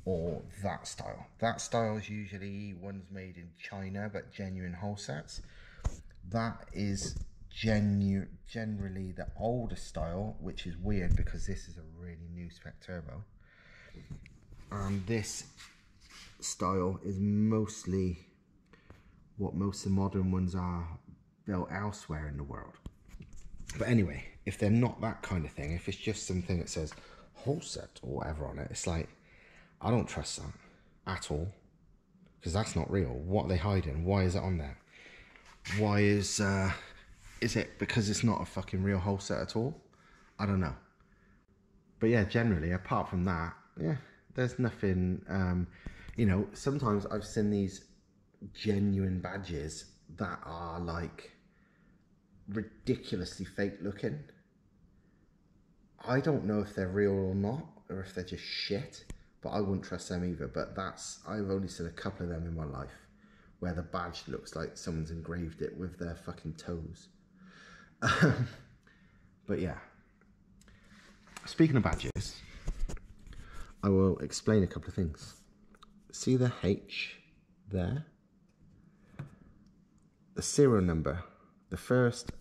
or that style. That style is usually ones made in China, but genuine Holsets. That is generally the older style, which is weird because this is a really new spec turbo, and this style is mostly what most of the modern ones are built elsewhere in the world. But anyway, if they're not that kind of thing, if it's just something that says Holset or whatever on it, it's like, I don't trust that at all, because that's not real. What are they hiding? Why is it on there? Why is it because it's not a fucking real Holset at all? I don't know. But yeah, generally, apart from that, yeah, there's nothing, you know, sometimes I've seen these genuine badges that are like ridiculously fake looking. I don't know if they're real or not, or if they're just shit, but I wouldn't trust them either. But I've only seen a couple of them in my life where the badge looks like someone's engraved it with their fucking toes. But yeah, speaking of badges, I will explain a couple of things. See the H there? The serial number, the first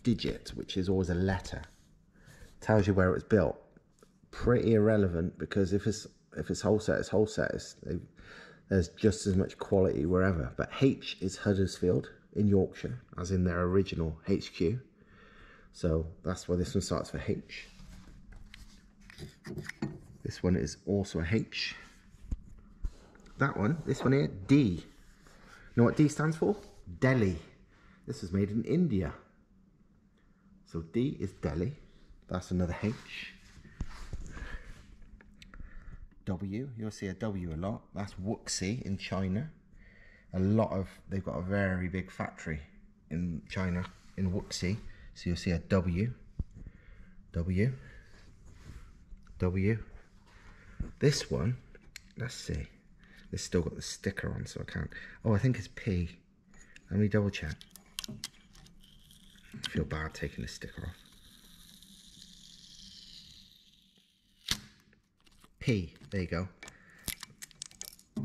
digit, which is always a letter, tells you where it was built. Pretty irrelevant, because if it's Holset, it's Holset. There's just as much quality wherever. But H is Huddersfield in Yorkshire, as in their original HQ. So that's why this one starts for H. This one is also a H. That one, this one here, D. You know what D stands for? Delhi. This was made in India. So D is Delhi. That's another H. W, you'll see a W a lot. That's Wuxi in China. They've got a very big factory in China, in Wuxi. So you'll see a W. W. W. This one, let's see. It's still got the sticker on, so I can't. Oh, I think it's P. Let me double check. I feel bad taking the sticker off. P, there you go.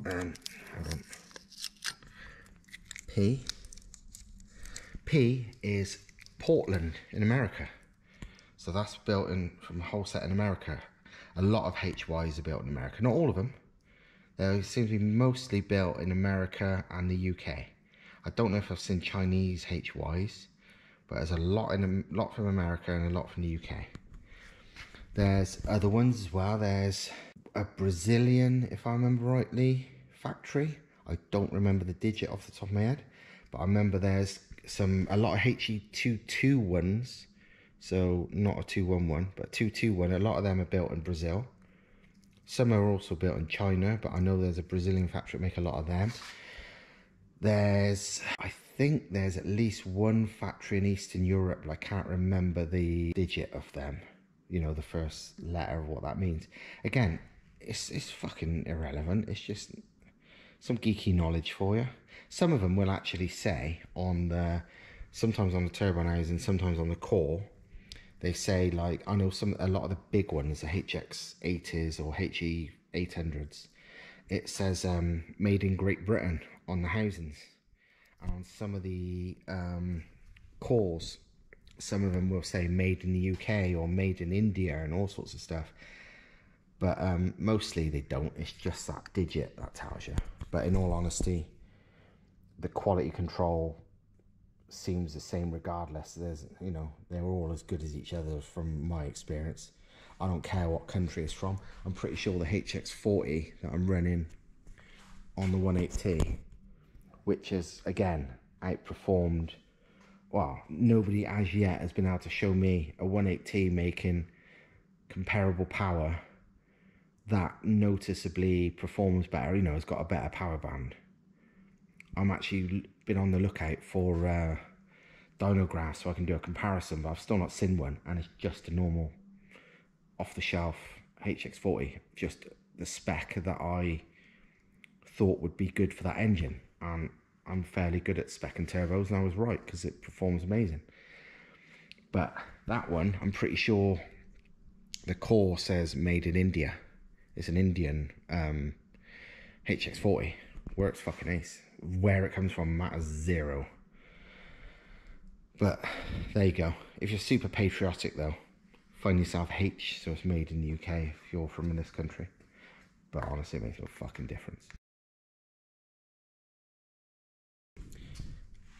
Hold on. P. P is Portland in America. So that's built in from Holset in America. A lot of HYs are built in America. Not all of them. They seem to be mostly built in America and the UK. I don't know if I've seen Chinese HYs, but there's a lot from America and a lot from the UK. There's other ones as well. There's a Brazilian, if I remember rightly, factory. I don't remember the digit off the top of my head, but I remember there's a lot of HE22 ones. So not a 211, but 221. A lot of them are built in Brazil. Some are also built in China, but I know there's a Brazilian factory that make a lot of them. I think there's at least one factory in Eastern Europe, but I can't remember the digit of them. You know, the first letter of what that means. Again, it's fucking irrelevant. It's just some geeky knowledge for you. Some of them will actually say sometimes on the turbine housing, sometimes on the core, they say, like, I know a lot of the big ones, the HX80s or HE800s, it says made in Great Britain on the housings. And on some of the cores, some of them will say made in the UK or made in India and all sorts of stuff. But mostly they don't. It's just that digit that tells you. But in all honesty, the quality control seems the same regardless. They're all as good as each other from my experience. I don't care what country it's from. I'm pretty sure the HX40 that I'm running on the 18T, which is again outperformed, well, nobody as yet has been able to show me a 18T making comparable power that noticeably performs better. It's got a better power band. I'm actually been on the lookout for dynographs so I can do a comparison, but I've still not seen one, and it's just a normal off-the-shelf HX40, just the spec that I thought would be good for that engine. And I'm fairly good at spec and turbos, and I was right, because it performs amazing. But that one, I'm pretty sure the core says made in India. It's an Indian HX40. Works fucking ace. Where it comes from matters zero. But there you go. If you're super patriotic though, find yourself H, so it's made in the UK if you're from this country. But honestly, it makes no fucking difference.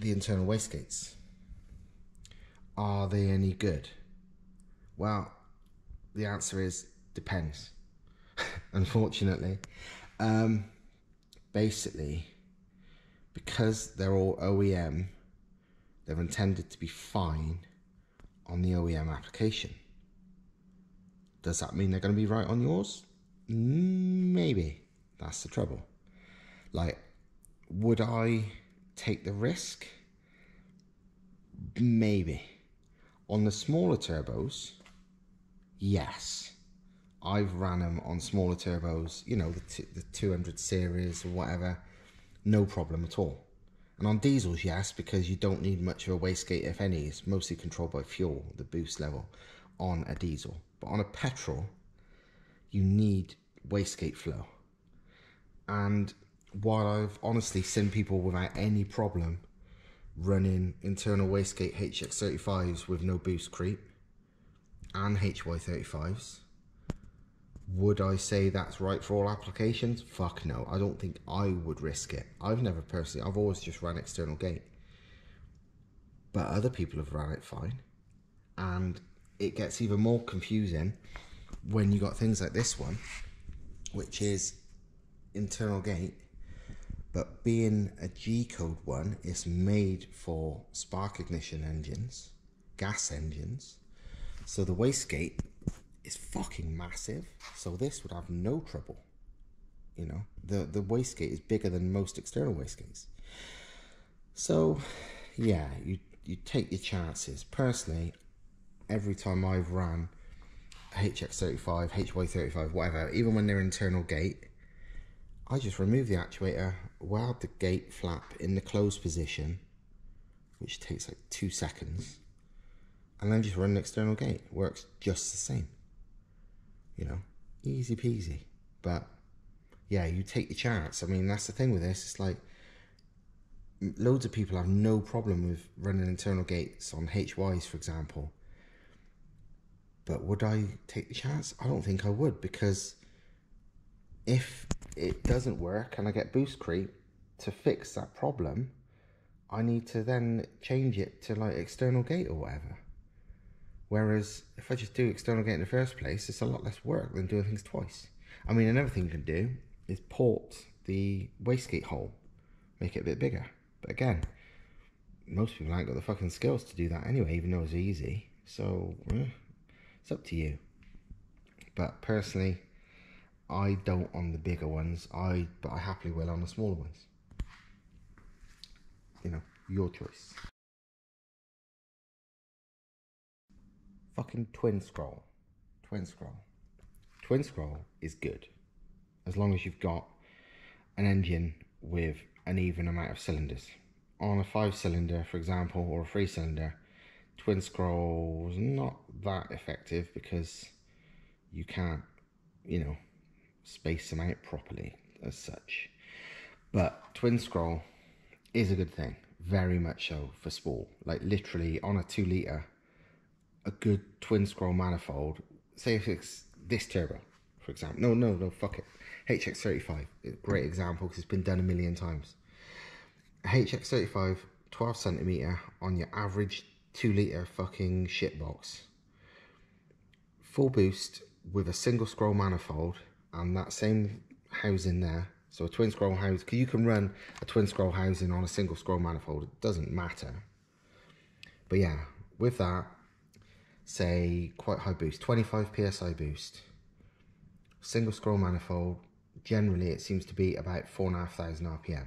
The internal wastegates. Are they any good? Well, the answer is depends. Unfortunately. Basically, because they're all OEM, they're intended to be fine on the OEM application. Does that mean they're going to be right on yours? Maybe. That's the trouble. Like, would I take the risk? Maybe. On the smaller turbos, yes. I've ran them on smaller turbos, you know, the 200 series or whatever, no problem at all. And on diesels, yes, because you don't need much of a wastegate, if any. It's mostly controlled by fuel, the boost level on a diesel. But on a petrol, you need wastegate flow. And while I've honestly seen people without any problem running internal wastegate HX35s with no boost creep and HY35s, would I say that's right for all applications? Fuck no. I don't think I would risk it. I've never personally, I've always just ran external gate. But other people have ran it fine. And it gets even more confusing when you got things like this one, which is internal gate, but being a G-code one, it's made for spark ignition engines, gas engines. So the wastegate is fucking massive, so this would have no trouble. You know, the wastegate is bigger than most external wastegates. So yeah, you take your chances. Personally, every time I've ran HX35, HY35, whatever, even when they're internal gate, I just remove the actuator, weld the gate flap in the closed position, which takes like 2 seconds, and then just run an external gate. It works just the same. You know, easy peasy. But yeah, you take your chance. I mean, that's the thing with this. It's like loads of people have no problem with running internal gates on HYs, for example. But would I take the chance? I don't think I would, because if it doesn't work and I get boost creep, to fix that problem, I need to then change it to like external gate or whatever. Whereas if I just do external gate in the first place, it's a lot less work than doing things twice. I mean, another thing you can do is port the wastegate hole, make it a bit bigger. But again, most people ain't got the fucking skills to do that anyway, even though it's easy. So it's up to you. But personally, I don't on the bigger ones, but I happily will on the smaller ones. You know, your choice. Fucking twin scroll. Twin scroll is good, as long as you've got an engine with an even amount of cylinders. On a 5-cylinder, for example, or a 3-cylinder, twin scroll is not that effective because you can't, you know, space them out properly as such. But twin scroll is a good thing, very much so for sport. Like literally on a 2-litre, a good twin scroll manifold, say if it's this turbo, for example. No, fuck it. HX35, great example because it's been done a million times. A HX35, 12 centimetre on your average 2-litre fucking shitbox. Full boost with a single scroll manifold and that same housing there. So a twin scroll house, because you can run a twin scroll housing on a single scroll manifold, it doesn't matter. But yeah, with that, say quite high boost, 25 psi boost, single scroll manifold, generally it seems to be about 4,500 RPM.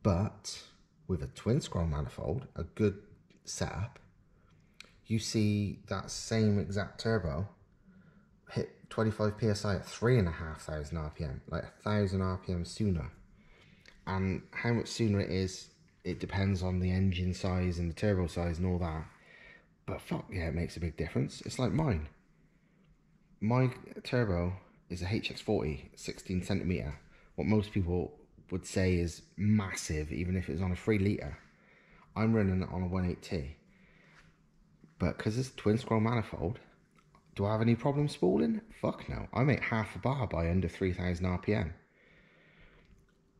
But with a twin scroll manifold, a good setup, you see that same exact turbo hit 25 psi at 3,500 RPM, like 1,000 RPM sooner. And how much sooner it is, it depends on the engine size and the turbo size and all that. But fuck yeah, it makes a big difference. It's like mine. My turbo is a HX40, 16 centimetre. What most people would say is massive, even if it was on a 3-litre. I'm running it on a 1.8T, but because it's a twin scroll manifold, do I have any problem spooling? Fuck no. I make half a bar by under 3,000 RPM.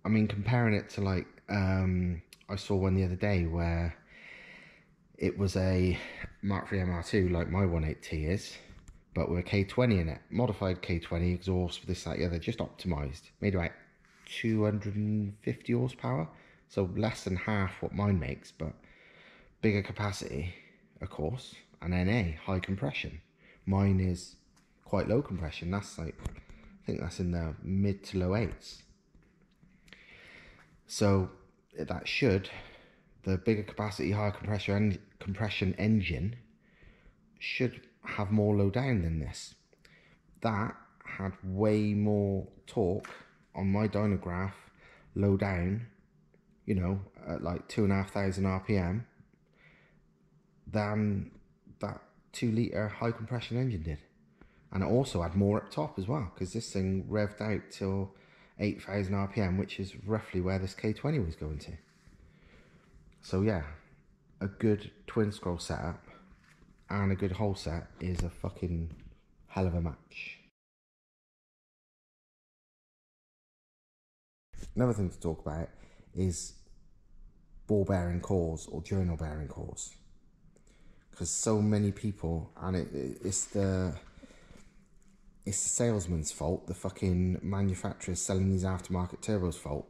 I mean, comparing it to like, I saw one the other day where it was a Mark III MR2 like my 1.8T is, but with a K20 in it. Modified K20 exhaust, this, that, the other, just optimised. Made about 250 horsepower, so less than half what mine makes, but bigger capacity, of course, and NA, high compression. Mine is quite low compression. That's like, I think that's in the mid to low 8s. So that should, the bigger capacity, higher compression engine should have more low down than this. That had way more torque on my dynograph, low down, you know, at like 2,500 RPM than that 2 litre high compression engine did. And it also had more up top as well, because this thing revved out till 8,000 RPM, which is roughly where this K20 was going to. So yeah, a good twin scroll setup and a good Holset is a fucking hell of a match. Another thing to talk about is ball bearing cores or journal bearing cores, because so many people, and it's the salesman's fault, the fucking manufacturers selling these aftermarket turbos fault,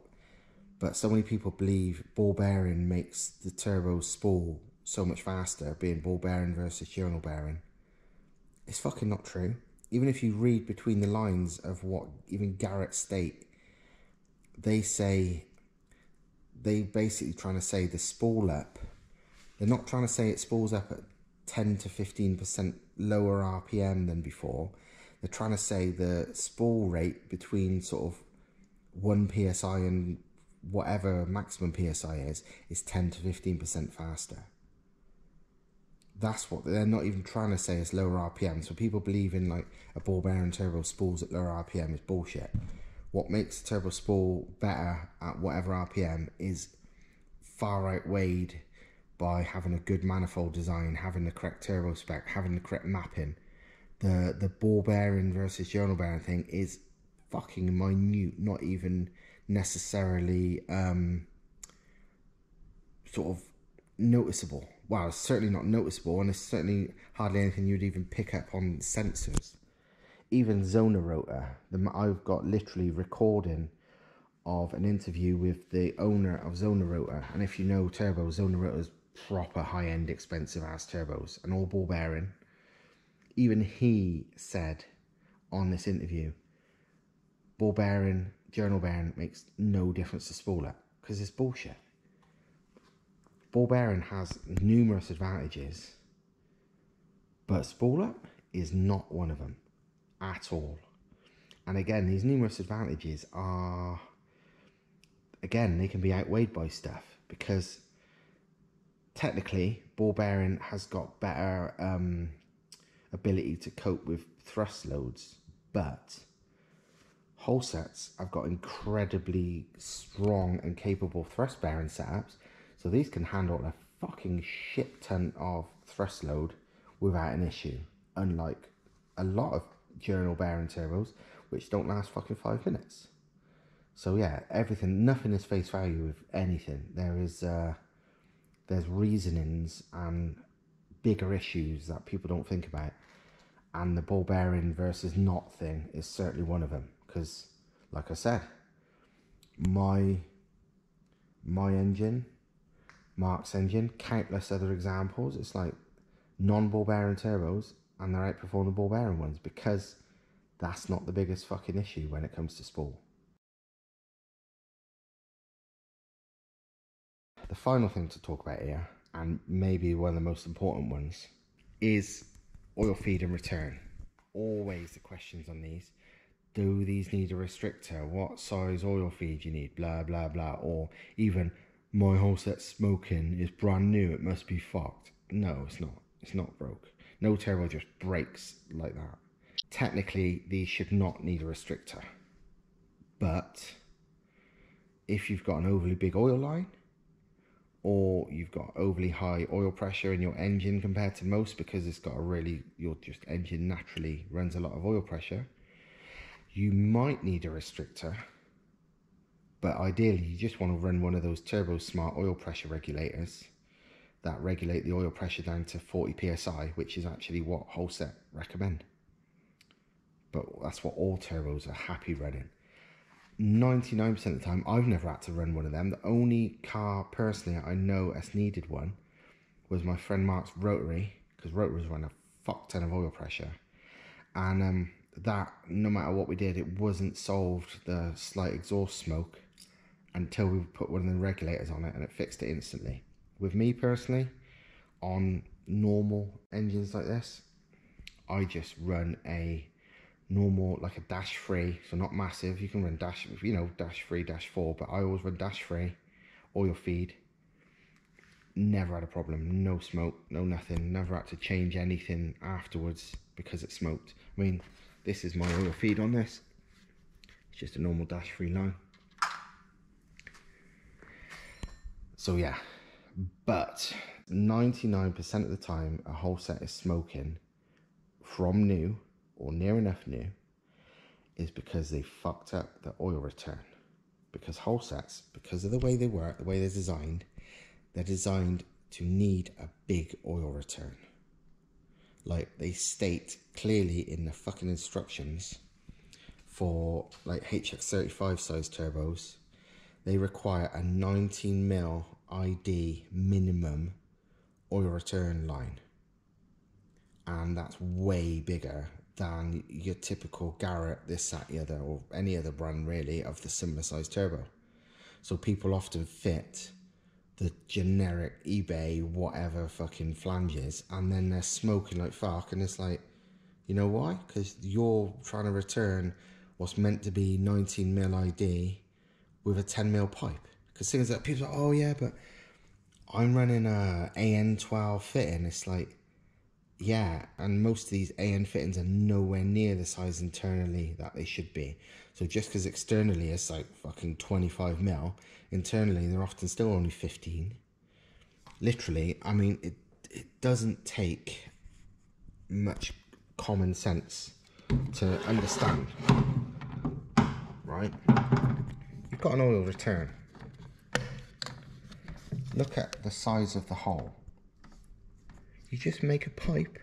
but so many people believe ball bearing makes the turbo spool so much faster, being ball bearing versus journal bearing. It's fucking not true. Even if you read between the lines of what even Garrett state, they basically trying to say the spool up. They're not trying to say it spools up at 10 to 15% lower RPM than before. They're trying to say the spool rate between sort of 1 PSI and whatever maximum PSI is 10 to 15% faster. That's what they're not even trying to say is lower RPM. So people believe in like a ball bearing turbo spools at lower RPM is bullshit. What makes the turbo spool better at whatever RPM is far outweighed by having a good manifold design, having the correct turbo spec, having the correct mapping. The ball bearing versus journal bearing thing is fucking minute, not even necessarily sort of noticeable. Well, it's certainly not noticeable, and it's certainly hardly anything you'd even pick up on sensors. Even Zona Rotor, I've got literally recording of an interview with the owner of Zona Rotor, and if you know turbos, Zona Rotor's proper high-end expensive ass turbos and all ball bearing. Even he said on this interview, ball bearing, journal bearing makes no difference to spooler, because it's bullshit. Ball bearing has numerous advantages, but spooler is not one of them at all. And again, these numerous advantages are, again, they can be outweighed by stuff, because technically ball bearing has got better ability to cope with thrust loads, but Holsets have got incredibly strong and capable thrust bearing setups, so these can handle a fucking shit ton of thrust load without an issue, unlike a lot of journal bearing turbos which don't last fucking 5 minutes. So yeah, nothing is face value with anything. There's reasonings and bigger issues that people don't think about, and the ball bearing versus not thing is certainly one of them, because like I said, my engine, Mark's engine, countless other examples, it's like non-ball bearing turbos and they're outperforming the ball bearing ones, because that's not the biggest fucking issue when it comes to spool. The final thing to talk about here, and maybe one of the most important ones, is oil feed and return. Always the questions on these. Do these need a restrictor? What size oil feed you need? Blah, blah, blah. Or even, my Holset smoking is brand new, it must be fucked. No, it's not. It's not broke. No turbo just breaks like that. Technically, these should not need a restrictor. But if you've got an overly big oil line, or or you've got overly high oil pressure in your engine compared to most, because it's got a really, your just engine naturally runs a lot of oil pressure, you might need a restrictor. But ideally, you just want to run one of those Turbo Smart oil pressure regulators that regulate the oil pressure down to 40 psi, which is actually what Holset recommend. But that's what all turbos are happy running. 99% of the time, I've never had to run one of them. The only car personally I know has needed one was my friend Mark's Rotary, because Rotaries run a fuck ton of oil pressure. And that, no matter what we did, it wasn't solved, the slight exhaust smoke, until we put one of the regulators on it, and it fixed it instantly. With me personally, on normal engines like this, I just run a normal, like a dash free, so not massive. You can run dash, you know, dash 3, dash 4, but I always run dash free, oil feed. Never had a problem, no smoke, no nothing. Never had to change anything afterwards because it smoked. I mean, this is my oil feed on this. It's just a normal dash free line. So yeah, but 99% of the time a Holset is smoking from new or near enough new is because they fucked up the oil return. Because Holsets, because of the way they work, the way they're designed to need a big oil return. Like they state clearly in the fucking instructions for like HX35 size turbos, they require a 19mm ID minimum oil return line. And that's way bigger than your typical Garrett, this, that, the other, or any other brand really of the similar size turbo. So people often fit the generic eBay whatever fucking flanges, and then they're smoking like fuck, and it's like, you know why? Because you're trying to return what's meant to be 19mm ID with a 10mm pipe. Because things like people are like, oh yeah, but I'm running a AN12 fitting. It's like, yeah, and most of these AN fittings are nowhere near the size internally that they should be. So just because externally it's like fucking 25mm, internally they're often still only 15. Literally, I mean, it doesn't take much common sense to understand, right? You've got an oil return. Look at the size of the hole. You just make a pipe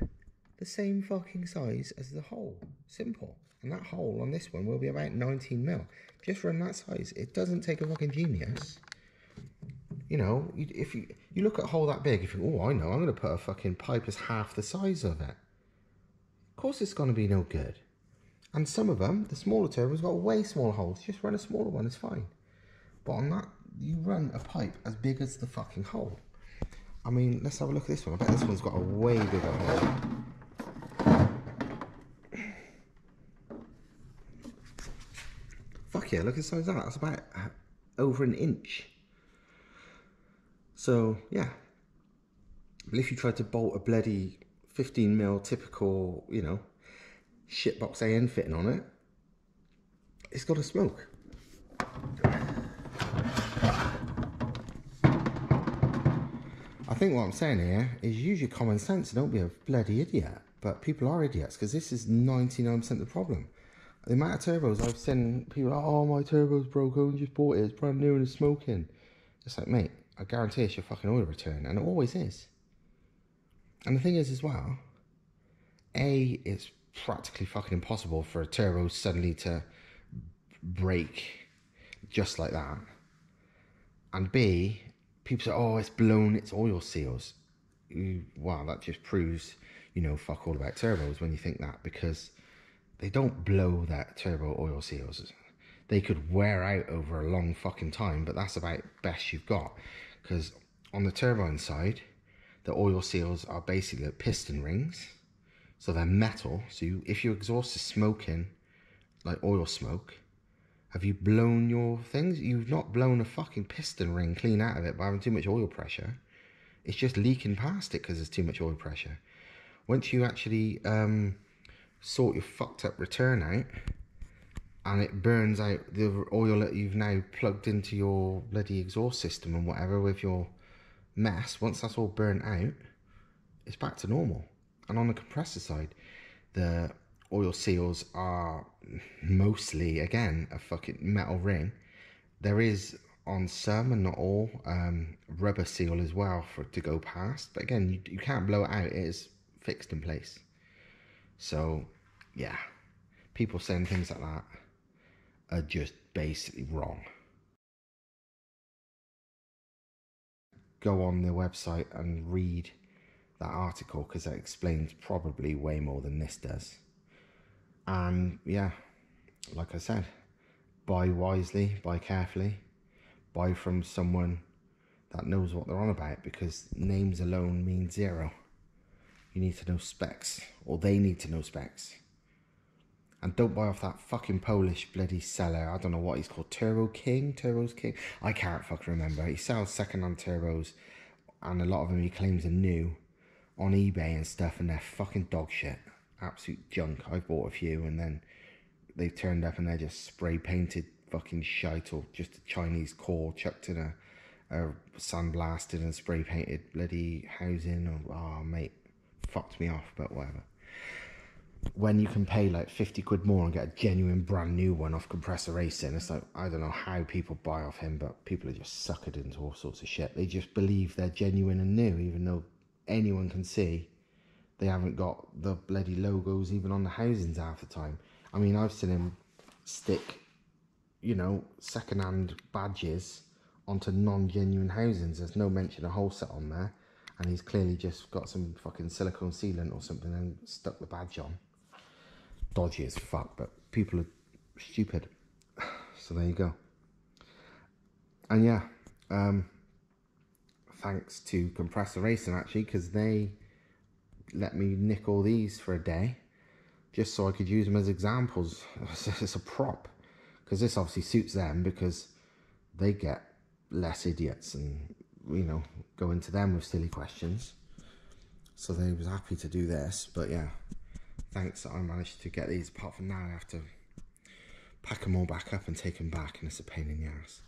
the same fucking size as the hole. Simple. And that hole on this one will be about 19mm. Just run that size. It doesn't take a fucking genius. You know, if you look at a hole that big, you think, oh, I know, I'm going to put a fucking pipe as half the size of it. Of course it's going to be no good. And some of them, the smaller turbos, got way smaller holes. Just run a smaller one, it's fine. But on that, you run a pipe as big as the fucking hole. I mean, let's have a look at this one. I bet this one's got a way bigger hole. Fuck yeah, look at the size of that. That's about over an inch. So, yeah. But if you tried to bolt a bloody 15mm typical, you know, shitbox AN fitting on it, it's got to smoke. I think what I'm saying here is use your common sense and don't be a bloody idiot. But people are idiots, because this is 99% of the problem. The amount of turbos I've seen, people are like, oh, my turbo's broke, I just bought it, it's brand new and it's smoking. It's like, mate, I guarantee it's your fucking oil return, and it always is. And the thing is as well, A, it's practically fucking impossible for a turbo suddenly to break just like that. And B, people say, oh, it's blown its oil seals. Wow, that just proves, you know, fuck all about turbos when you think that, because they don't blow that turbo oil seals. They could wear out over a long fucking time, but that's about best you've got. Because on the turbine side, the oil seals are basically like piston rings. So they're metal. So if your exhaust is smoking, like oil smoke, have you blown your things? You've not blown a fucking piston ring clean out of it by having too much oil pressure. It's just leaking past it because there's too much oil pressure. Once you actually sort your fucked up return out, and it burns out the oil that you've now plugged into your bloody exhaust system and whatever with your mess, once that's all burnt out, it's back to normal. And on the compressor side, the oil seals are mostly, again, a fucking metal ring. There is, on some and not all, rubber seal as well for it to go past. But again, you can't blow it out. It is fixed in place. So, yeah, people saying things like that are just basically wrong. Go on their website and read that article, because that explains probably way more than this does. And yeah, like I said, buy wisely, buy carefully, buy from someone that knows what they're on about, because names alone mean zero. You need to know specs, or they need to know specs. And don't buy off that fucking Polish bloody seller. I don't know what he's called. Turbo's King? I can't fucking remember. He sells second-hand turbos, and a lot of them he claims are new on eBay and stuff, and they're fucking dog shit. Absolute junk. I bought a few, and then they've turned up and they're just spray painted fucking shite, or just a Chinese core chucked in a sandblasted and spray painted bloody housing. Oh, mate, fucked me off, but whatever. When you can pay like 50 quid more and get a genuine brand new one off Compressor Racing, it's like, I don't know how people buy off him, but people are just suckered into all sorts of shit. They just believe they're genuine and new, even though anyone can see they haven't got the bloody logos even on the housings half the time. I mean, I've seen him stick, you know, second-hand badges onto non-genuine housings. There's no mention of Holset on there, and he's clearly just got some fucking silicone sealant or something and stuck the badge on. Dodgy as fuck, but people are stupid. So there you go. And yeah, thanks to Compressor Racing, actually, because they let me nick all these for a day, just so I could use them as examples. It's a prop, because this obviously suits them, because they get less idiots and, you know, go into them with silly questions. So they was happy to do this. But yeah, thanks that I managed to get these. Apart from now, I have to pack them all back up and take them back, and it's a pain in the ass.